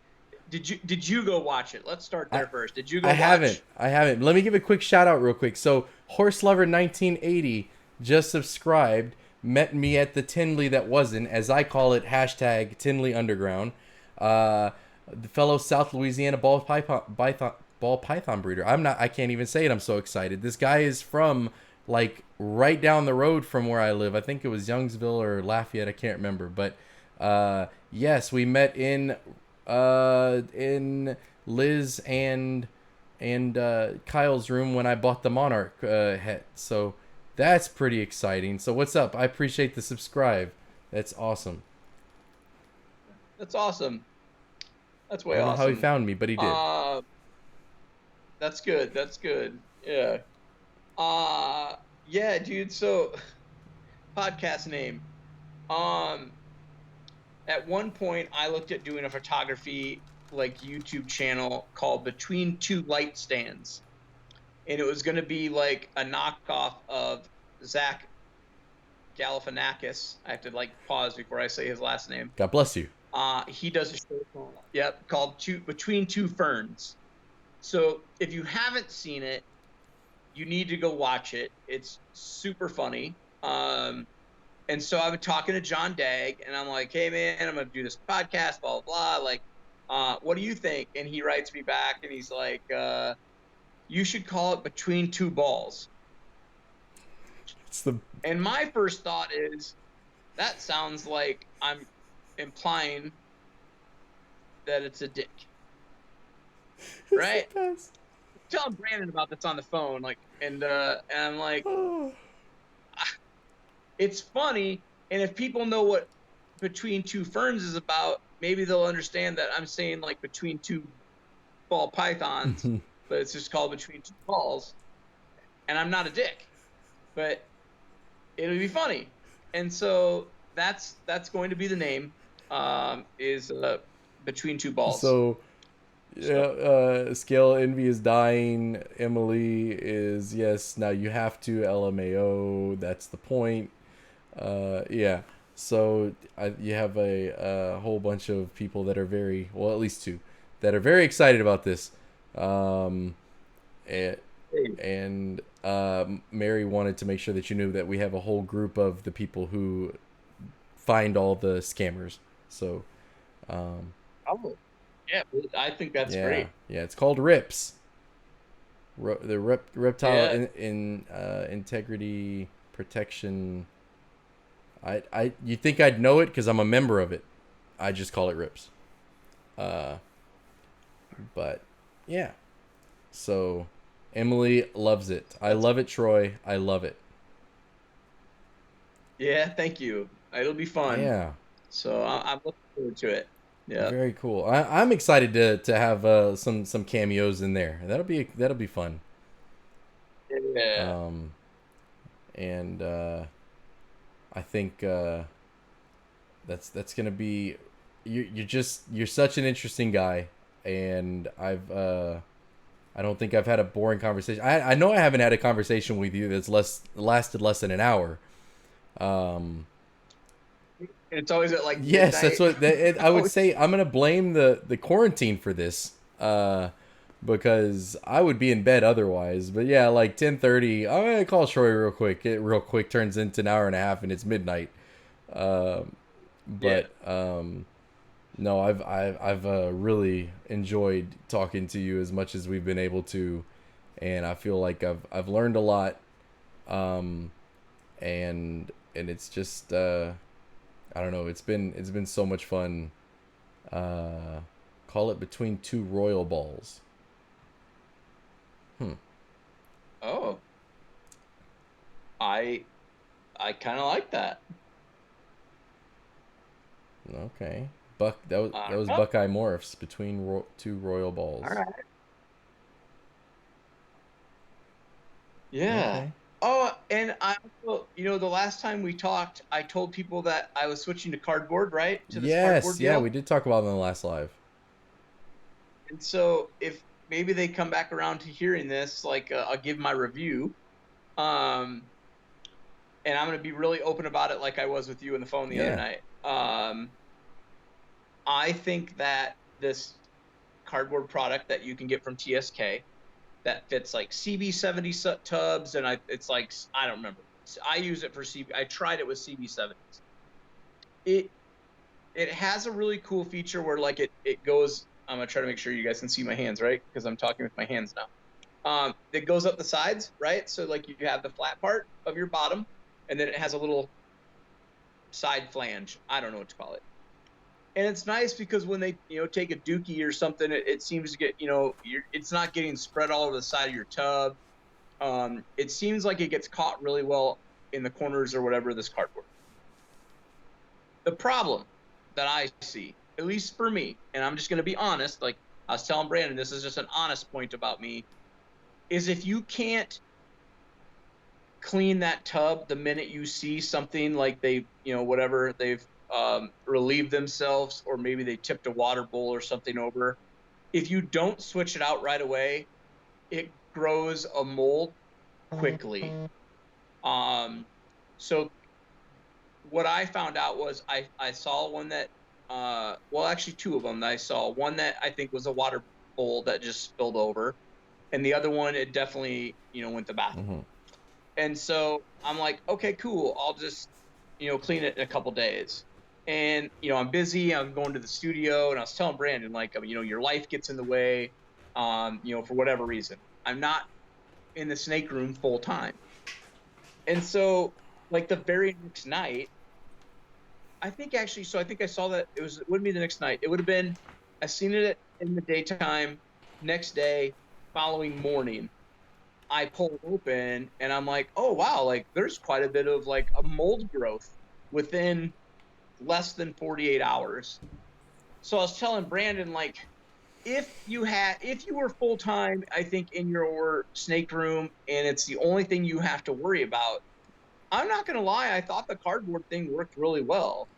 did you go watch it? Let's start there first. Did you go I watch? haven't. I haven't. Let me give a quick shout out real quick. So, Horse Lover 1980 just subscribed, met me at the Tinley that wasn't, as I call it, hashtag Tinley Underground. The fellow South Louisiana ball python breeder. I can't even say it. I'm so excited. This guy is from like right down the road from where I live. I think it was Youngsville or Lafayette. I can't remember. But yes, we met in Liz and Kyle's room when I bought the Monarch head. So that's pretty exciting. So what's up? I appreciate the subscribe. That's awesome. That's awesome. That's way I don't know awesome. how he found me, but he did. That's good. That's good. Yeah. Yeah, dude. So, podcast name. At one point, I looked at doing a photography like YouTube channel called Between Two Light Stands, and it was going to be like a knockoff of Zach Galifianakis. I have to like pause before I say his last name. God bless you. He does a show called Between Two Ferns. So if you haven't seen it, you need to go watch it. It's super funny. And so I've been talking to John Dagg, and I'm like, hey, man, I'm going to do this podcast, blah, blah, blah. Like, what do you think? And he writes me back, and he's like, you should call it Between Two Balls. And my first thought is, that sounds like I'm implying that it's a dick. Right? Telling Brandon about this on the phone, like, and I'm like, it's funny, and if people know what Between Two Ferns is about, maybe they'll understand that I'm saying like between two ball pythons, but it's just called Between Two Balls, and I'm not a dick, but it'll be funny, and so that's going to be the name, is Between Two Balls. So. Yeah, Scale Envy is dying. Emily is yes. Now you have to LMAO. That's the point. Yeah. So you have a whole bunch of people that are very well, at least two, that are very excited about this. And Mary wanted to make sure that you knew that we have a whole group of the people who find all the scammers. So. Yeah, I think that's great. Yeah, it's called RIPS. Reptile Integrity Protection. You think I'd know it because I'm a member of it. I just call it RIPS. But yeah. So Emily loves it. I love it, Troy. I love it. Yeah, thank you. It'll be fun. Yeah. So I'm looking forward to it. Yeah. Very cool. I'm excited to have some cameos in there. That'll be fun. Yeah. And I think that's gonna be you're such an interesting guy, and I don't think I've had a boring conversation. I know I haven't had a conversation with you that's lasted less than an hour. It's always at like yes, midnight. that's what I would say. I'm gonna blame the quarantine for this, because I would be in bed otherwise. But yeah, like 10:30, I'm gonna call Troy real quick. It real quick turns into an hour and a half, and it's midnight. No, I've really enjoyed talking to you as much as we've been able to, and I feel like I've learned a lot, and it's just. I don't know. It's been so much fun. Call it Between Two Royal Balls. Oh. I kind of like that. Okay. That was Buckeye Morphs, Between Two Royal Balls. All right. Yeah. Okay. Oh, and I also, the last time we talked, I told people that I was switching to cardboard, right? To this cardboard Yes, yeah, we deal. did talk about it in the last live. And so if maybe they come back around to hearing this, like I'll give my review. Um, and I'm going to be really open about it, like I was with you on the phone the other Yeah. night. I think that this cardboard product that you can get from TSK that fits like CB70 tubs, and it's like I don't remember. I use it for CB. I tried it with CB70s. It it has a really cool feature where like it goes. I'm gonna try to make sure you guys can see my hands, right? Because I'm talking with my hands now. It goes up the sides, right? So like you have the flat part of your bottom, and then it has a little side flange. I don't know what to call it. And it's nice because when they take a dookie or something, it seems to get it's not getting spread all over the side of your tub. It seems like it gets caught really well in the corners or whatever of this cardboard. The problem that I see, at least for me, and I'm just going to be honest, like I was telling Brandon, this is just an honest point about me, is if you can't clean that tub the minute you see something like they, whatever, they've relieved themselves, or maybe they tipped a water bowl or something over. If you don't switch it out right away, it grows a mold quickly. Um, so what I found out was I saw one that well, actually two of them that I saw. One that I think was a water bowl that just spilled over, and the other one it definitely went to the bathroom. Hmm. And so I'm like, okay, cool. I'll just clean it in a couple days. And I'm busy. I'm going to the studio, and I was telling Brandon like your life gets in the way, for whatever reason. I'm not in the snake room full time, and so like the very next night I think actually, so I think I saw that it wouldn't be the next night. It would have been I seen it in the daytime, next day, following morning. I pull it open and I'm like, oh wow, like there's quite a bit of like a mold growth within less than 48 hours. So I was telling Brandon like if you were full time, I think in your snake room and it's the only thing you have to worry about, I'm not gonna lie, I thought the cardboard thing worked really well.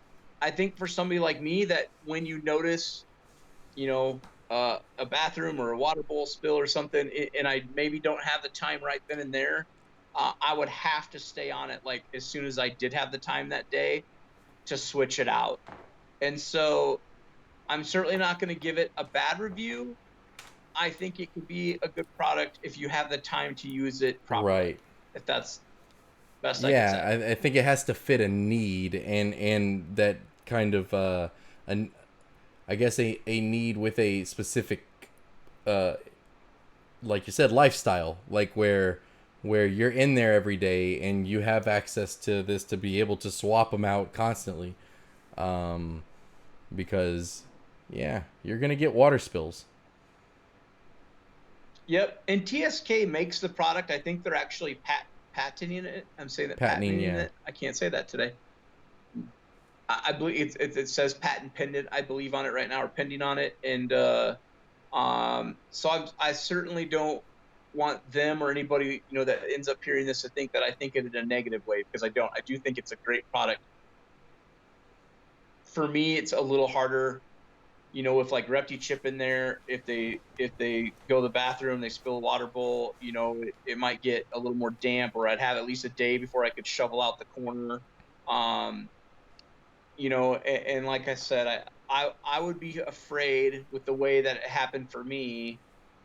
I think for somebody like me that when you notice, a bathroom or a water bowl spill or something, and I maybe don't have the time right then and there, I would have to stay on it like as soon as I did have the time that day to switch it out. And so I'm certainly not going to give it a bad review. I think it could be a good product if you have the time to use it properly. Right. If that's the best I could Yeah, say. I think it has to fit a need, and that kind of an I guess a need with a specific uh like you said, lifestyle, like where you're in there every day and you have access to this to be able to swap them out constantly, um, because yeah, you're gonna get water spills. Yep. And TSK makes the product. I think they're actually patenting it. I'm saying that Patenting, patenting yeah, it. I can't say that today. I believe it says patent pending, I believe, on it right now, or pending on it. And so I certainly don't want them or anybody that ends up hearing this to think that I think it in a negative way, because I don't. I do think it's a great product. For me, it's a little harder with like Repti chip in there, if they go to the bathroom, they spill a water bowl, it might get a little more damp, or I'd have at least a day before I could shovel out the corner. Um, and like I said, I would be afraid with the way that it happened for me,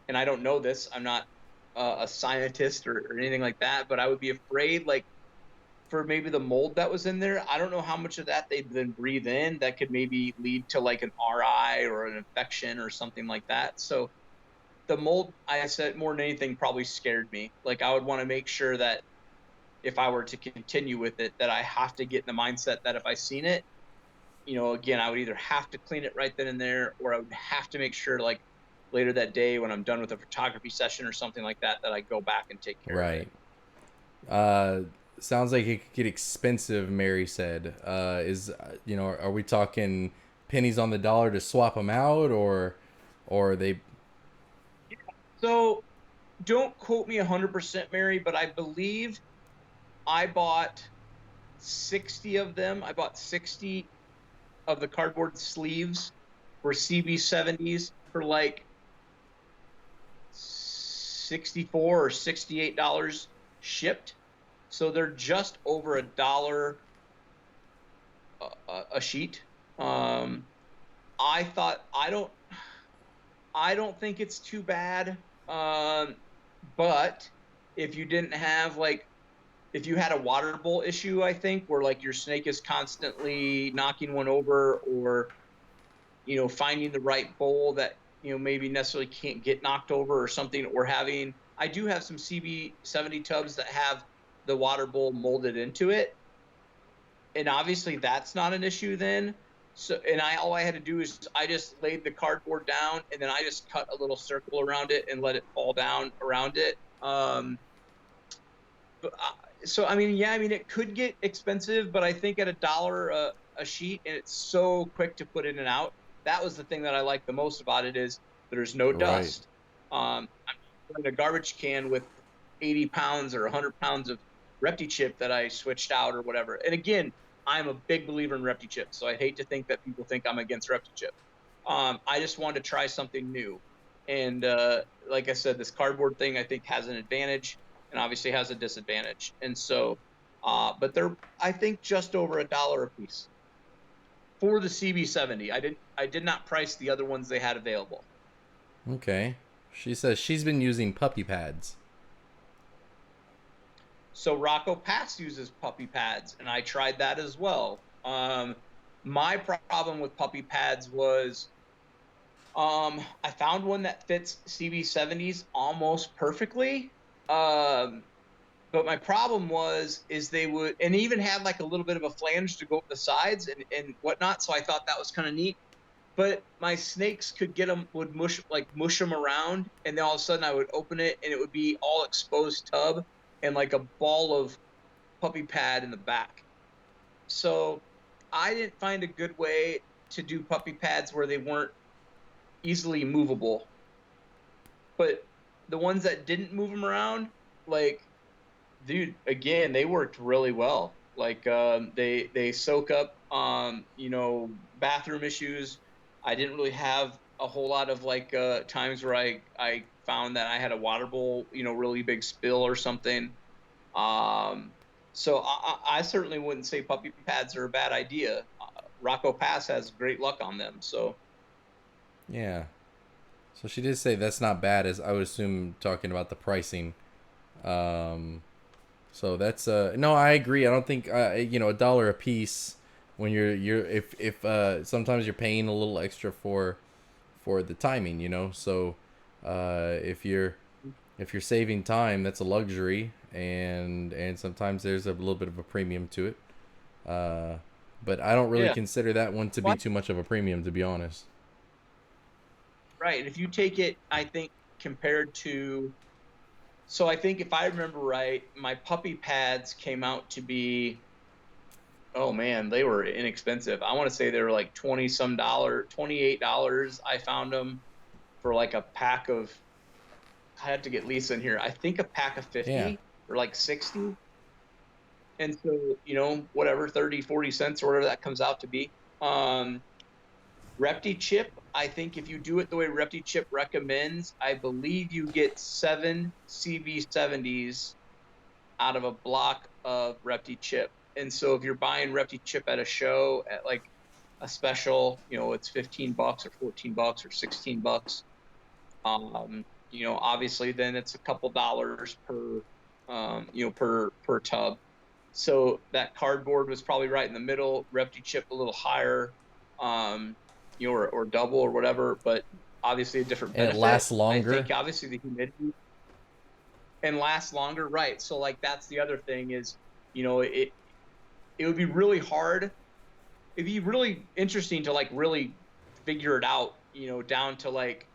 and I don't know this. I'm not a scientist or anything like that, but I would be afraid like for maybe the mold that was in there. I don't know how much of that they'd then breathe in that could maybe lead to like an RI or an infection or something like that. So the mold, I said, more than anything, probably scared me. Like I would want to make sure that if I were to continue with it, that I have to get in the mindset that if I seen it, again, I would either have to clean it right then and there, or I would have to make sure like later that day when I'm done with a photography session or something like that, that I go back and take care of it. right. Uh, Sounds like it could get expensive. Mary said, "Is are we talking pennies on the dollar to swap them out, or are they?" So don't quote me 100%, Mary, but I believe I bought 60 of them. I bought 60 of the cardboard sleeves for CB70s for like 64 or $68 shipped. So they're just over $1 a sheet. Um, I thought I don't think it's too bad. But if you didn't have like if you had a water bowl issue, I think where like your snake is constantly knocking one over, or finding the right bowl that maybe necessarily can't get knocked over or something, or having I do have some CB70 tubs that have the water bowl molded into it, and obviously that's not an issue then. So, and all I had to do is I just laid the cardboard down, and then I just cut a little circle around it and let it fall down around it. But so I mean, yeah, I mean it could get expensive, but I think at $1 a sheet, and it's so quick to put in and out. That was the thing that I like the most about it, is there's no Right. dust. I'm in a garbage can with 80 pounds or 100 pounds of ReptiChip that I switched out or whatever. And again, I'm a big believer in ReptiChip, so I hate to think that people think I'm against ReptiChip. I just wanted to try something new, and like I said, this cardboard thing I think has an advantage and obviously has a disadvantage. And so, but they're I think just over $1 a piece for the CB70. I did not price the other ones they had available. Okay. She says she's been using puppy pads. So Rocco Pass uses puppy pads, and I tried that as well. My problem with puppy pads was I found one that fits CB70s almost perfectly. But my problem is they would, and even had like a little bit of a flange to go up the sides and whatnot. So I thought that was kind of neat. But my snakes could get them, would mush them around, and then all of a sudden I would open it and it would be all exposed tub and like a ball of puppy pad in the back. So I didn't find a good way to do puppy pads where they weren't easily movable. But the ones that didn't move them around, like, dude, again, they worked really well. Like, they soak up bathroom issues. I didn't really have a whole lot of like times where I found that I had a water bowl, really big spill or something. Um, so I certainly wouldn't say puppy pads are a bad idea. Rocco Pass has great luck on them. So Yeah. So she did say that's not bad, as I would assume talking about the pricing. Um, so that's no, I agree. I don't think $1 a piece when you're if sometimes you're paying a little extra for the timing, So if you're saving time, that's a luxury, and sometimes there's a little bit of a premium to it. But I don't really yeah, consider that one to be what? too much of a premium, to be honest. Right. And if you take it, I think compared to, so I think if I remember right, my puppy pads came out to be, oh man, they were inexpensive. I want to say they were like 20 some dollar, $28. I found them for like a pack of, I had to get Lisa in here. I think a pack of Yeah. 50 or like 60. And so, whatever, 30, 40 cents or whatever that comes out to be. ReptiChip, I think if you do it the way ReptiChip recommends, I believe you get 7 CB70s out of a block of ReptiChip. And so if you're buying ReptiChip at a show at like a special, it's $15 or $14 or $16. Obviously then it's a couple dollars per tub. So that cardboard was probably right in the middle, ReptiChip a little higher, or double or whatever, but obviously a different And it benefit. lasts I longer. think obviously the humidity and lasts longer, right? So like that's the other thing is, it would be really hard. It'd be really interesting to like really figure it out, down to like,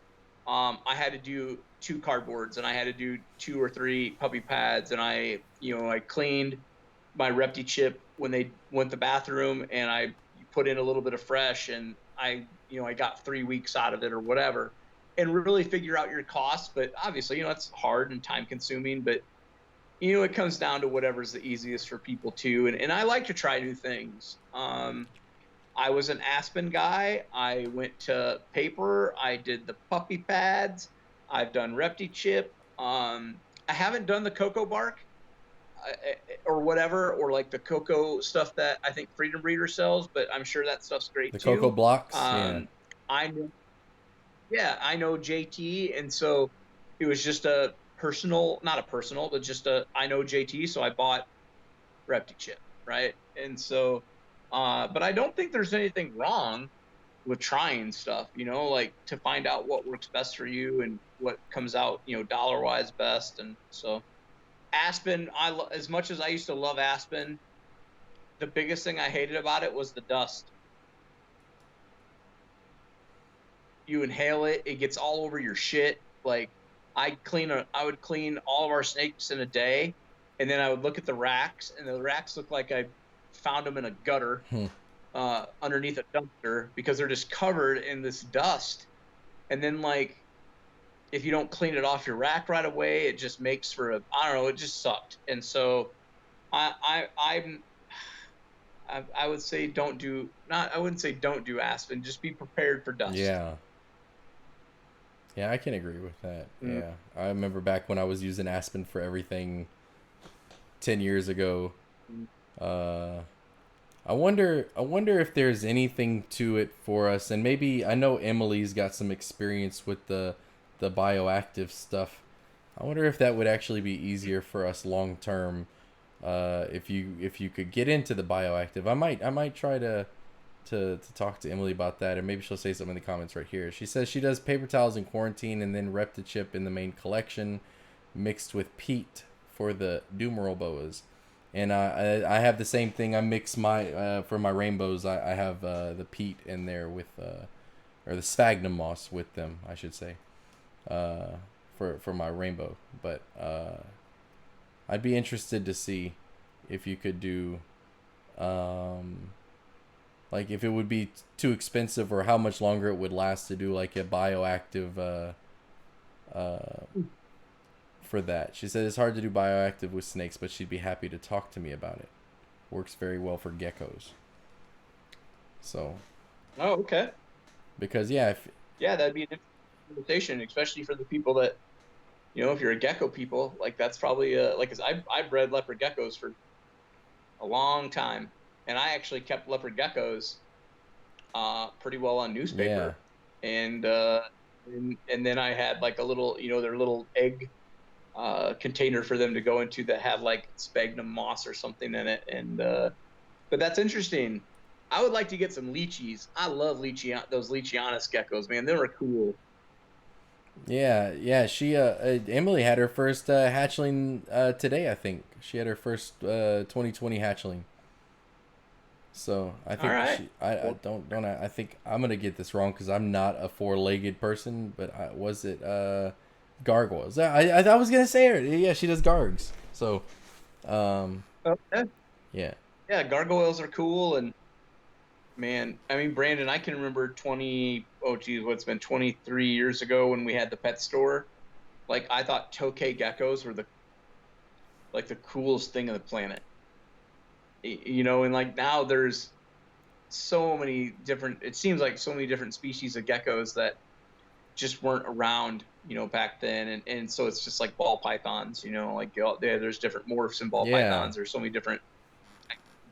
I had to do 2 cardboards and I had to do 2 or 3 puppy pads, and I cleaned my ReptiChip when they went to the bathroom, and I put in a little bit of fresh, and I got 3 weeks out of it or whatever. and really figure out your costs. But obviously, it's hard and time consuming, but it comes down to whatever's the easiest for people too. And I like to try new things. I was an Aspen guy. I went to paper. I did the puppy pads. I've done ReptiChip. I haven't done the cocoa bark or whatever, or like the cocoa stuff that I think Freedom Breeder sells, but I'm sure that stuff's great The cocoa too. blocks, yeah. I know, yeah, I know JT, and so it was just a personal, not a personal, but just I know JT, so I bought ReptiChip, right? And so, but I don't think there's anything wrong with trying stuff, like to find out what works best for you and what comes out, dollar wise best. And so Aspen, as much as I used to love Aspen, the biggest thing I hated about it was the dust. You inhale it, it gets all over your shit. Like I would clean all of our snakes in a day, and then I would look at the racks, and the racks looked like I found them in a gutter underneath a dumpster because they're just covered in this dust. And then like if you don't clean it off your rack right away, it just makes for I don't know, it just sucked. And so I would say I wouldn't say don't do Aspen, just be prepared for dust. Yeah. Yeah, I can agree with that. Mm. Yeah. I remember back when I was using Aspen for everything 10 years ago. I wonder if there's anything to it for us, and maybe I know Emily's got some experience with the bioactive stuff. I wonder if that would actually be easier for us long term. If you could get into the bioactive, I might try to talk to Emily about that, and maybe she'll say something in the comments right here. She says she does paper towels in quarantine and then ReptiChip in the main collection, mixed with peat for the Dumeral boas. And I have the same thing. I mix my for my rainbows. I have the peat in there with or the sphagnum moss with them, I should say, for my rainbow. But I'd be interested to see if you could do like if it would be too expensive or how much longer it would last to do like a bioactive for that. She said it's hard to do bioactive with snakes, but she'd be happy to talk to me about it. Works very well for geckos. So. Oh, okay. Because yeah, that'd be an interesting conversation, especially for the people that, if you're a gecko people, like that's probably like, cause I bred leopard geckos for a long time, and I actually kept leopard geckos pretty well on newspaper, yeah. And then I had like a little, their little egg container for them to go into that had like sphagnum moss or something in it. And but that's interesting. I would like to get some lychees. I love those Leachianus geckos, man. They were cool. Yeah. She Emily had her first hatchling today. I think she had her first 2020 hatchling. So I think I think I'm gonna get this wrong because I'm not a four-legged person. But was it gargoyles? I was gonna say her. Yeah, she does gargs. So, okay. Yeah. Yeah, gargoyles are cool, and man, I mean, Brandon, I can remember 23 years ago when we had the pet store. Like, I thought tokay geckos were the coolest thing on the planet. And like now there's so many different, it seems like so many different species of geckos that just weren't around, back then. And so it's just like ball pythons, like there's different morphs in ball pythons. There's so many different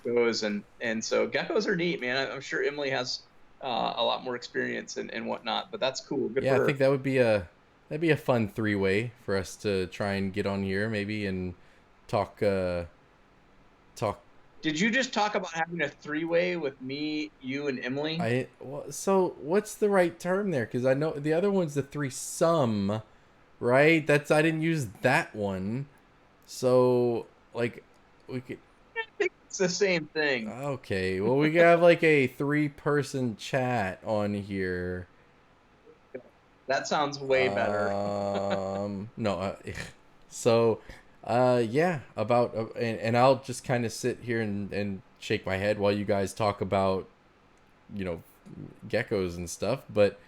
geckos. And so geckos are neat, man. I'm sure Emily has a lot more experience and whatnot, but that's cool. Good for her. I think that would be that'd be a fun 3-way for us to try and get on here maybe and talk. Did you just talk about having a 3-way with me, you, and Emily? So what's the right term there? Because I know the other one's the threesome, right? I didn't use that one. So like we could. I think it's the same thing. Okay, well we could have like a 3-person chat on here. That sounds way better. No. So. Yeah, about and I'll just kind of sit here and shake my head while you guys talk about geckos and stuff, but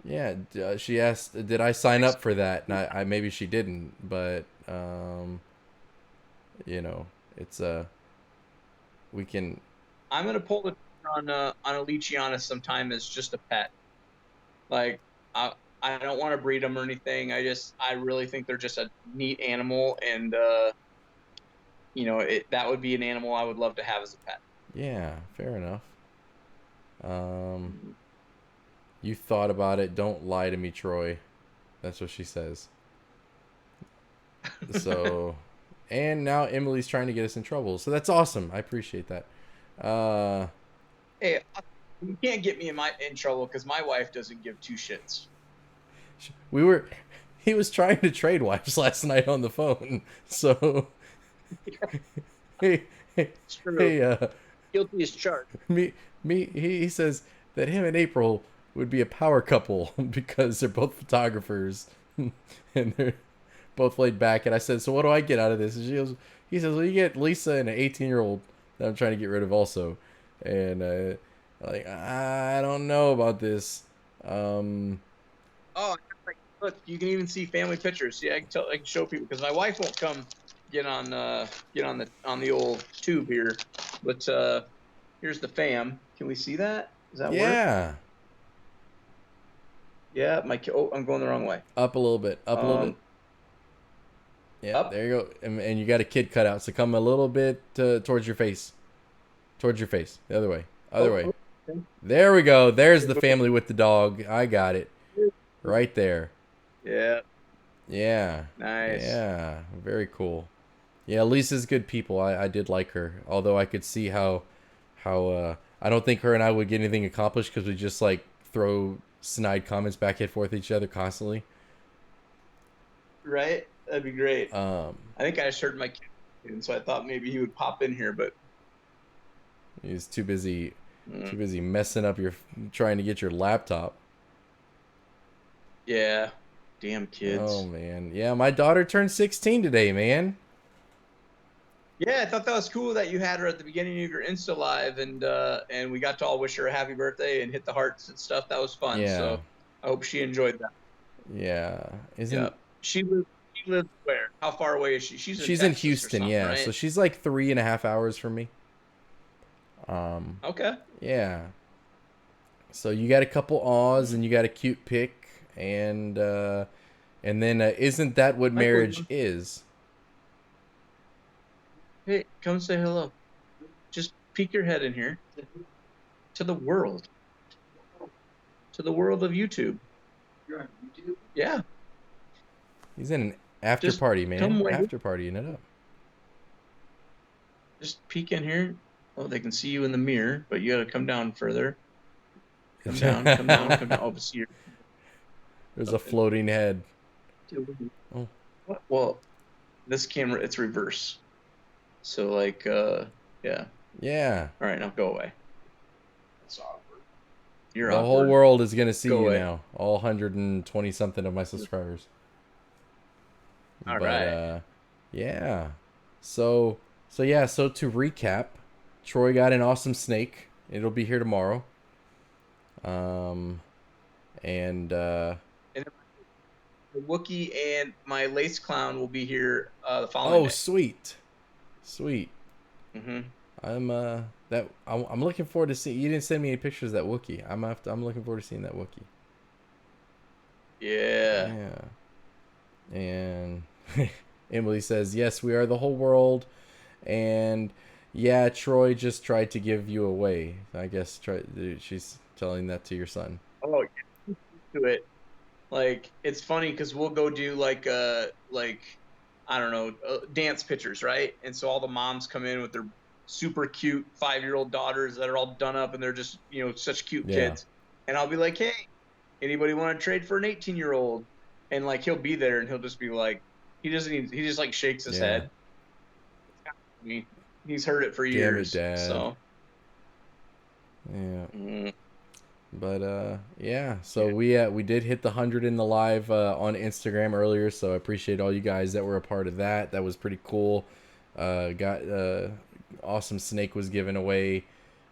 Yeah, she asked, did I sign up for that? And I maybe she didn't, but you know, it's we can. I'm gonna pull the on a Leachiana sometime as just a pet. Like I don't want to breed them or anything. I really think they're just a neat animal, and that would be an animal I would love to have as a pet. Yeah, fair enough. Um, you thought about it. Don't lie to me, Troy. That's what she says. So, and now Emily's trying to get us in trouble. So that's awesome. I appreciate that. Uh, Hey, you can't get me in trouble because my wife doesn't give two shits. we were. He was trying to trade wives last night on the phone. So, hey, hey, It's true. hey, Guilty as charged. he says that him and April would be a power couple because they're both photographers and they're both laid back. And I said, so what do I get out of this? And he says, well, you get Lisa and an 18-year-old that I'm trying to get rid of also. And like, I don't know about this. Oh, look, you can even see family pictures. Yeah, I can show people because my wife won't come get on the old tube here. But here's the fam. Can we see that? Does that work? Yeah. Yeah, I'm going the wrong way. Up a little bit. Up a little bit. Yeah, Up. there you go. And you got a kid cut out, so come a little bit towards your face. Towards your face. The other way. Other way. Okay. There we go. There's the family with the dog. I got it. Right there. Yeah. Yeah. Nice. Yeah. Very cool. Yeah, Lisa's good people. I did like her. Although I could see how I don't think her and I would get anything accomplished because we just like throw snide comments back and forth at each other constantly. Right? That'd be great. I think I just heard my kid, and so I thought maybe he would pop in here, but he's too busy messing up trying to get your laptop. Yeah. Damn kids. Oh man. Yeah, my daughter turned 16 today, man. Yeah, I thought that was cool that you had her at the beginning of your Insta live, and we got to all wish her a happy birthday and hit the hearts and stuff. That was fun. Yeah. So I hope she enjoyed that. Yeah. Yeah. She lives where? How far away is she? She's in Houston, yeah. Right? So she's like 3.5 hours from me. Okay. Yeah. So you got a couple awes and you got a cute pic and then isn't that what marriage is? Hey, come say hello. Just peek your head in here. To the world. To the world of YouTube. You're on YouTube? Yeah. He's in an after party, man. After partying it up. Just peek in here. Oh, they can see you in the mirror, but you got to come down further. Come down, come down, come down. Oh, see your... There's a floating head. Oh. Well, this camera, it's reverse. So, like, yeah. Yeah. All right, now go away. That's awkward. You're the awkward. whole world is going to see Go you away. now. All 120 something of my subscribers. All right. Yeah. So to recap, Troy got an awesome snake. It'll be here tomorrow. And the Wookiee and my lace clown will be here the following day. Sweet. Mm-hmm. I'm looking forward to seeing. You didn't send me any pictures of that Wookiee. I'm looking forward to seeing that Wookiee. Yeah. And Emily says, "Yes, we are the whole world." And yeah, Troy just tried to give you away. I guess she's telling that to your son. Oh, yeah. To it. Like, it's funny because we'll go do like I don't know, dance pictures, right? And so all the moms come in with their super cute 5-year-old daughters that are all done up and they're just, such cute kids. And I'll be like, hey, anybody want to trade for an 18-year-old? And like, he'll be there and he'll just be like, he just like shakes his head. He's heard it for years. Damn it, Dad. So. Yeah. Mm. But yeah, so we did hit the 100 in the live on Instagram earlier, so I appreciate all you guys that were a part of that. That was pretty cool. Got awesome snake was given away,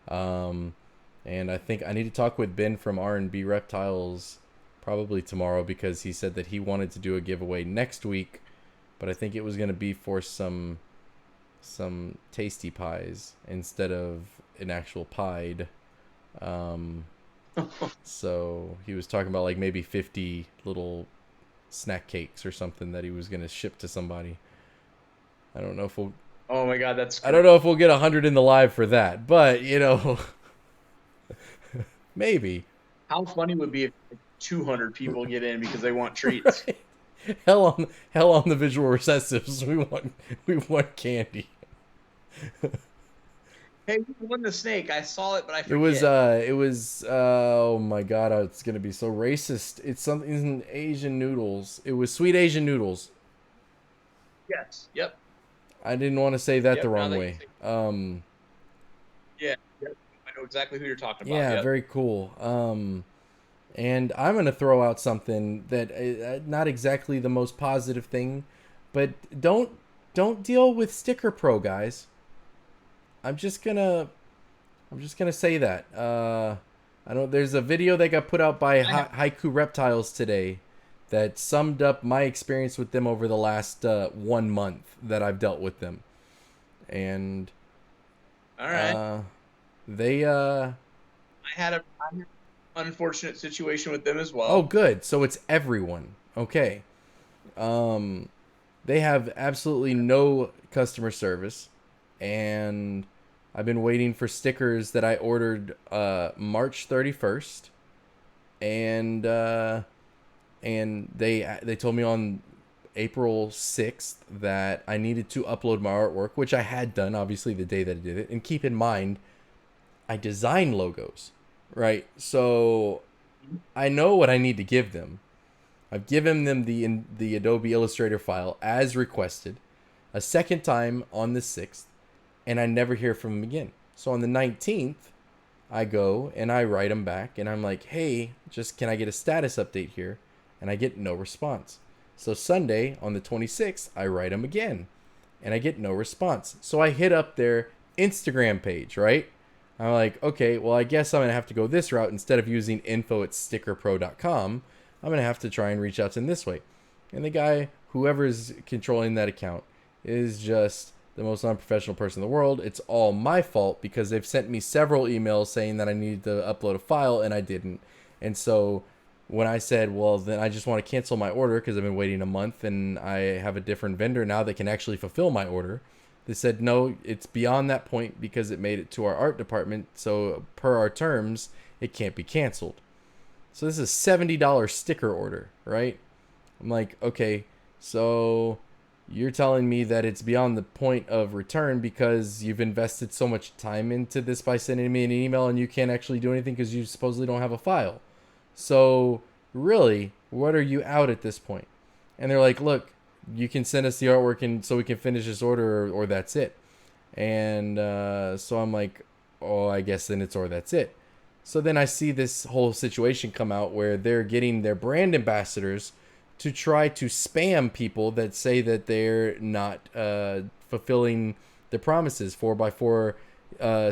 and I think I need to talk with Ben from R&B Reptiles probably tomorrow, because he said that he wanted to do a giveaway next week, but I think it was going to be for some tasty pies instead of an actual pied. So he was talking about like maybe 50 little snack cakes or something that he was going to ship to somebody. I don't know if we'll Oh my God, that's. I don't know if we'll get 100 in the live for that, but you know, maybe. How funny would it be if 200 people get in because they want treats? Right? Hell on the visual recessives. We want candy. Hey, who won the snake? I saw it, but I It forget. was oh my god, it's gonna be so racist. It's something in Asian noodles. It was sweet Asian noodles. Yes. Yep. I didn't want to say that the Yep. Now wrong that you way. say, yeah. Yep. I know exactly who you're talking about. Yeah, Yep. very cool. And I'm gonna throw out something that not exactly the most positive thing, but don't deal with Sticker Pro, guys. I'm just gonna say that. I don't. There's a video that got put out by Haiku Reptiles today that summed up my experience with them over the last 1 month that I've dealt with them, and All right. they I had an unfortunate situation with them as well. Oh, good. So it's everyone. Okay. They have absolutely no customer service, and I've been waiting for stickers that I ordered March 31st, and they told me on April 6th that I needed to upload my artwork, which I had done obviously the day that I did it. And keep in mind, I design logos, right? So I know what I need to give them. I've given them the Adobe Illustrator file as requested a second time on the 6th, and I never hear from them again. So on the 19th, I go and I write them back, and I'm like, hey, just can I get a status update here? And I get no response. So Sunday on the 26th, I write them again, and I get no response. So I hit up their Instagram page, right? I'm like, okay, well, I guess I'm going to have to go this route. Instead of using info@stickerpro.com, I'm going to have to try and reach out to them this way. And the guy, whoever's controlling that account, is just the most unprofessional person in the world. It's all my fault because they've sent me several emails saying that I needed to upload a file and I didn't. And so when I said, well, then I just want to cancel my order because I've been waiting a month and I have a different vendor now that can actually fulfill my order, they said, no, it's beyond that point because it made it to our art department. So per our terms, it can't be canceled. So this is a $70 sticker order, right? I'm like, okay, so you're telling me that it's beyond the point of return because you've invested so much time into this by sending me an email and you can't actually do anything because you supposedly don't have a file. So really, what are you out at this point? And they're like, look, you can send us the artwork and so we can finish this order or that's it. And so I'm like, oh, I guess then it's or that's it. So then I see this whole situation come out where they're getting their brand ambassadors to try to spam people that say that they're not fulfilling the promises. 4x4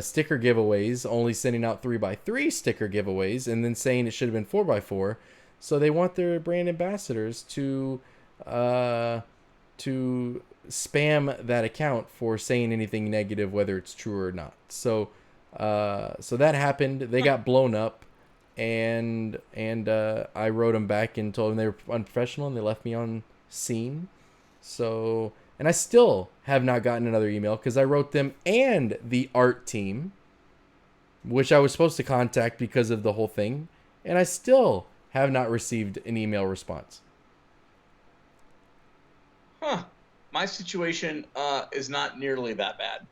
sticker giveaways, only sending out 3x3 sticker giveaways, and then saying it should have been 4x4. So they want their brand ambassadors to spam that account for saying anything negative, whether it's true or not. So that happened. They got blown up, and I wrote them back and told them they were unprofessional, and they left me on scene. So, and I still have not gotten another email because I wrote them and the art team, which I was supposed to contact because of the whole thing, and I still have not received an email response. Huh. My situation is not nearly that bad.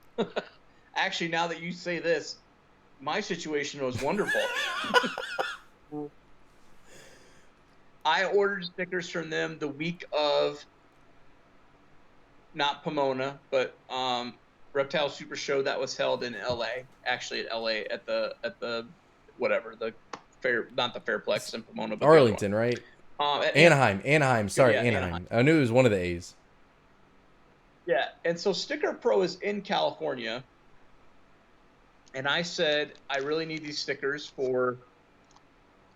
Actually, now that you say this, my situation was wonderful. I ordered stickers from them the week of, not Pomona, but Reptile Super Show that was held in LA. Actually, at LA at the whatever, the fair, not the Fairplex in Pomona, but Arlington, right? At Anaheim. Sorry, yeah, Anaheim. I knew it was one of the A's. Yeah, and so Sticker Pro is in California, and I said I really need these stickers for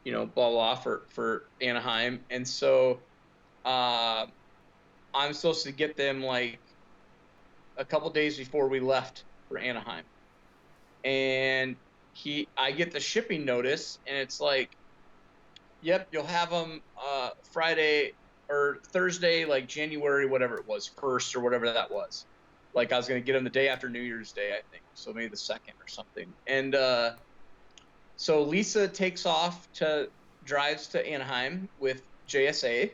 blah blah for Anaheim, and so I'm supposed to get them like a couple days before we left for Anaheim, and I get the shipping notice, and it's like, yep, you'll have them Friday or Thursday, like January, whatever it was, 1st or whatever that was. Like I was gonna get them the day after New Year's Day, I think, so maybe the 2nd or something. And so Lisa drives to Anaheim with JSA,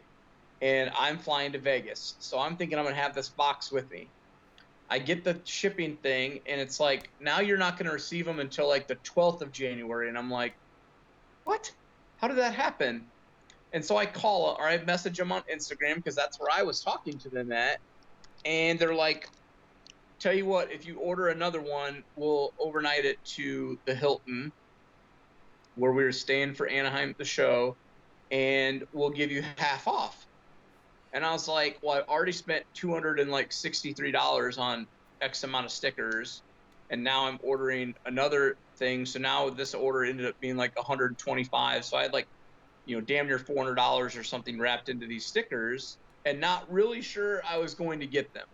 and I'm flying to Vegas. So I'm thinking I'm gonna have this box with me. I get the shipping thing, and it's like, now you're not gonna receive them until like the 12th of January, and I'm like, what? How did that happen? And so I message them on Instagram, because that's where I was talking to them at, and they're like, tell you what, if you order another one, we'll overnight it to the Hilton where we were staying for Anaheim, the show, and we'll give you half off. And I was like, well, I already spent $263 on X amount of stickers, and now I'm ordering another thing. So now this order ended up being like 125. So I had like, damn near $400 or something wrapped into these stickers, and not really sure I was going to get them.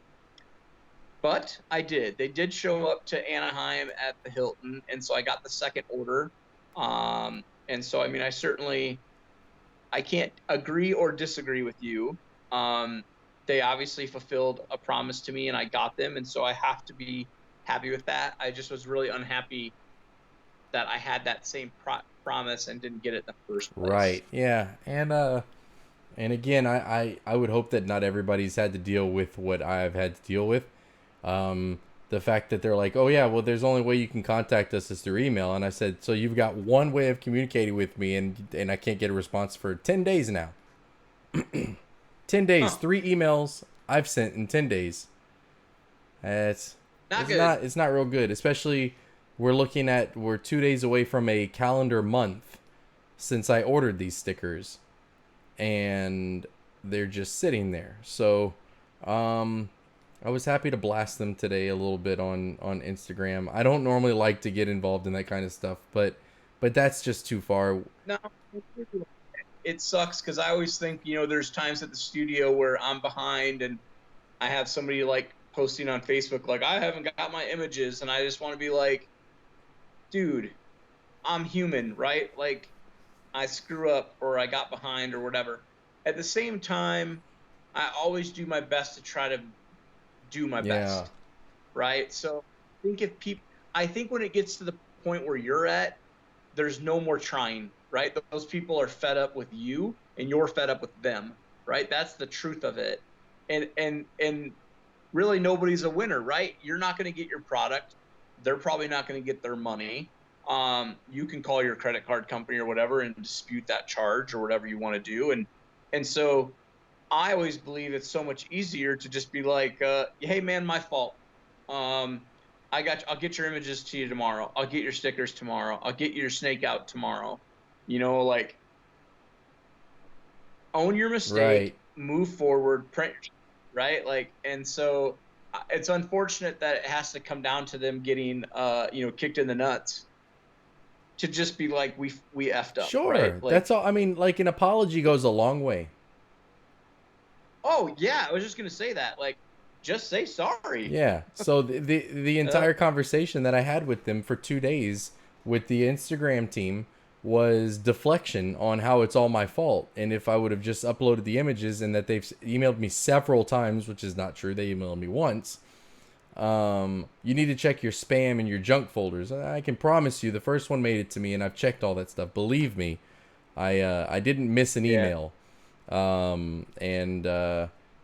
But I did. They did show up to Anaheim at the Hilton, and so I got the second order. And so, I mean, I can't agree or disagree with you. They obviously fulfilled a promise to me, and I got them, and so I have to be happy with that. I just was really unhappy that I had that same promise and didn't get it in the first place. Right. Yeah. And again, I would hope that not everybody's had to deal with what I've had to deal with. The fact that they're like, oh yeah, well, there's only way you can contact us is through email. And I said, so you've got one way of communicating with me, and I can't get a response for 10 days now. 10 days, 3 emails I've sent in 10 days. It's not real good, especially we're 2 days away from a calendar month since I ordered these stickers, and they're just sitting there. So, I was happy to blast them today a little bit on Instagram. I don't normally like to get involved in that kind of stuff, but that's just too far. No, it sucks because I always think, there's times at the studio where I'm behind and I have somebody like posting on Facebook like, I haven't got my images, and I just want to be like, dude, I'm human, right? Like, I screw up or I got behind or whatever. At the same time, I always do my best to try to do my best, right? So I think when it gets to the point where you're at, there's no more trying, right? Those people are fed up with you, and you're fed up with them, right? That's the truth of it. And really nobody's a winner, right? You're not going to get your product. They're probably not going to get their money. You can call your credit card company or whatever and dispute that charge or whatever you want to do. And so I always believe it's so much easier to just be like, hey man, my fault. I'll get your images to you tomorrow. I'll get your stickers tomorrow. I'll get your snake out tomorrow. Like, own your mistake, right. Move forward, print, right? Like, and so it's unfortunate that it has to come down to them getting, kicked in the nuts to just be like, we effed up. Sure. Right? Like, that's all. I mean, like, an apology goes a long way. Oh yeah, I was just gonna say that. Like, just say sorry. Yeah. So the entire conversation that I had with them for 2 days with the Instagram team was deflection on how it's all my fault, and if I would have just uploaded the images, and that they've emailed me several times, which is not true. They emailed me once. You need to check your spam and your junk folders. I can promise you, the first one made it to me, and I've checked all that stuff. Believe me, I didn't miss an email.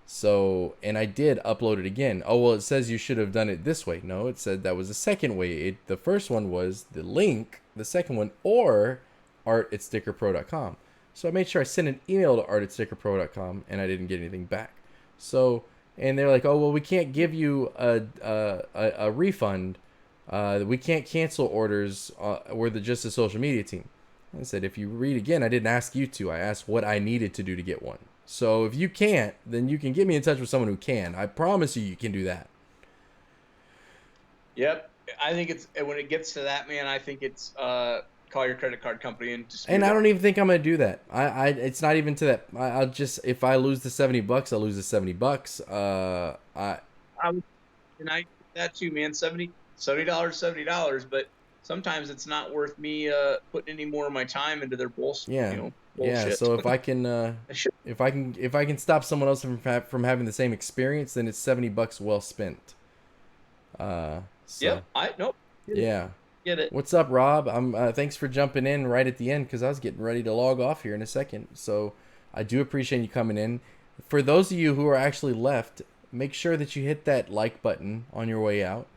So I did upload it again. Oh, well, it says you should have done it this way. No, it said that was the second way. The first one was the link, the second one, or art@stickerpro.com. So I made sure I sent an email to art@stickerpro.com, and I didn't get anything back. So, and they're like, oh, well, we can't give you a refund. We can't cancel orders. We're just a social media team. I said, if you read again, I didn't ask you to. I asked what I needed to do to get one. So if you can't, then you can get me in touch with someone who can. I promise you can do that. Yep. I think when it gets to that, man, I think it's call your credit card company and just. And I don't even think I'm gonna do that. It's not even to that. I'll just, if I lose the $70, I'll lose the $70. And I that too, man. $70, $70, but sometimes it's not worth me putting any more of my time into their bullshit. Yeah. You know, Yeah. bullshit. So if I can, if I can stop someone else from having the same experience, then it's $70 well spent. So, Yep. Nope. Yeah. Get it. What's up, Rob? Thanks for jumping in right at the end because I was getting ready to log off here in a second. So I do appreciate you coming in. For those of you who are actually left, make sure that you hit that like button on your way out.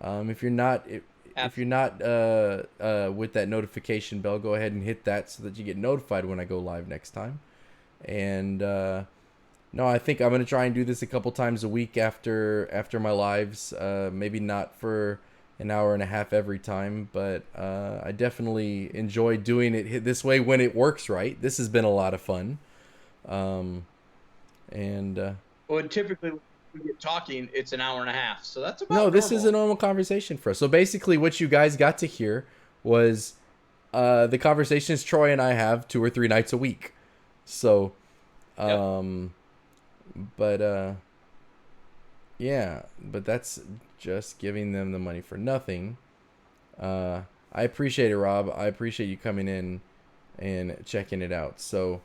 If you're not with that notification bell, go ahead and hit that so that you get notified when I go live next time. And no, I think I'm gonna try and do this a couple times a week after my lives. Maybe not for an hour and a half every time, but I definitely enjoy doing it this way when it works right. This has been a lot of fun. Well, and typically when we get talking, it's an hour and a half, so that's about. No, this normal. is a normal conversation for us. So basically, what you guys got to hear was the conversations Troy and I have 2 or 3 nights a week. So, yeah, but that's just giving them the money for nothing. I appreciate it, Rob. I appreciate you coming in and checking it out. So,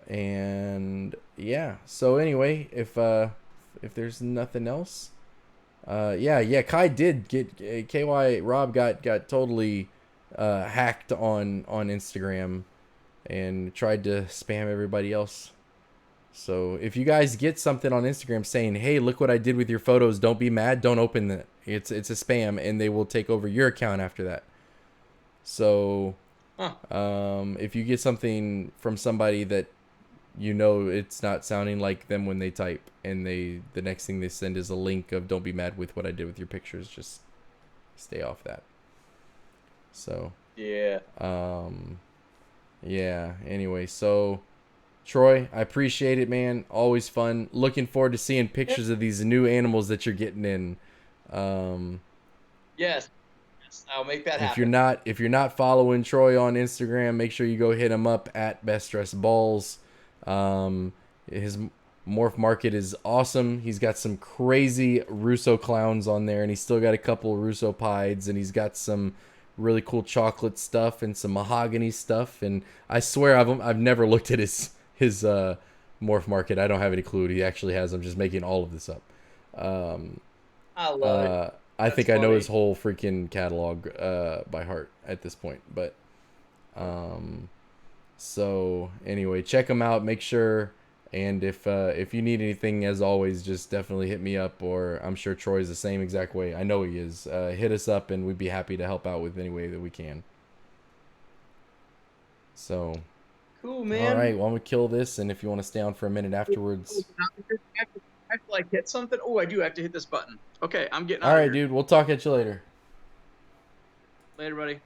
and yeah. So anyway, if there's nothing else, Kai did get KY. Rob got totally hacked on Instagram and tried to spam everybody else. So if you guys get something on Instagram saying, "Hey, look what I did with your photos. Don't be mad. Don't open it. It's a spam," and they will take over your account after that. So, if you get something from somebody that you know it's not sounding like them when they type, and the next thing they send is a link of "Don't be mad with what I did with your pictures," just stay off that. So. Yeah. Yeah. Anyway, so. Troy, I appreciate it, man. Always fun. Looking forward to seeing pictures of these new animals that you're getting in. Yes, I'll make that happen. If you're not following Troy on Instagram, make sure you go hit him up at Best Dressed Balls. His morph market is awesome. He's got some crazy Russo clowns on there, and he's still got a couple Russo pieds, and he's got some really cool chocolate stuff and some mahogany stuff. And I swear I've never looked at his morph market. I don't have any clue what he actually has. I'm just making all of this up. I love it. I think I know his whole freaking catalog by heart at this point. But so anyway, check him out. Make sure, and if you need anything, as always, just definitely hit me up. Or I'm sure Troy's the same exact way. I know he is. Hit us up, and we'd be happy to help out with any way that we can. So. Cool, man. All right, well, I'm going to kill this, and if you want to stay on for a minute afterwards. I have to like hit something. Oh, I do have to hit this button. Okay, I'm getting All right, dude. We'll talk at you later. Later, buddy.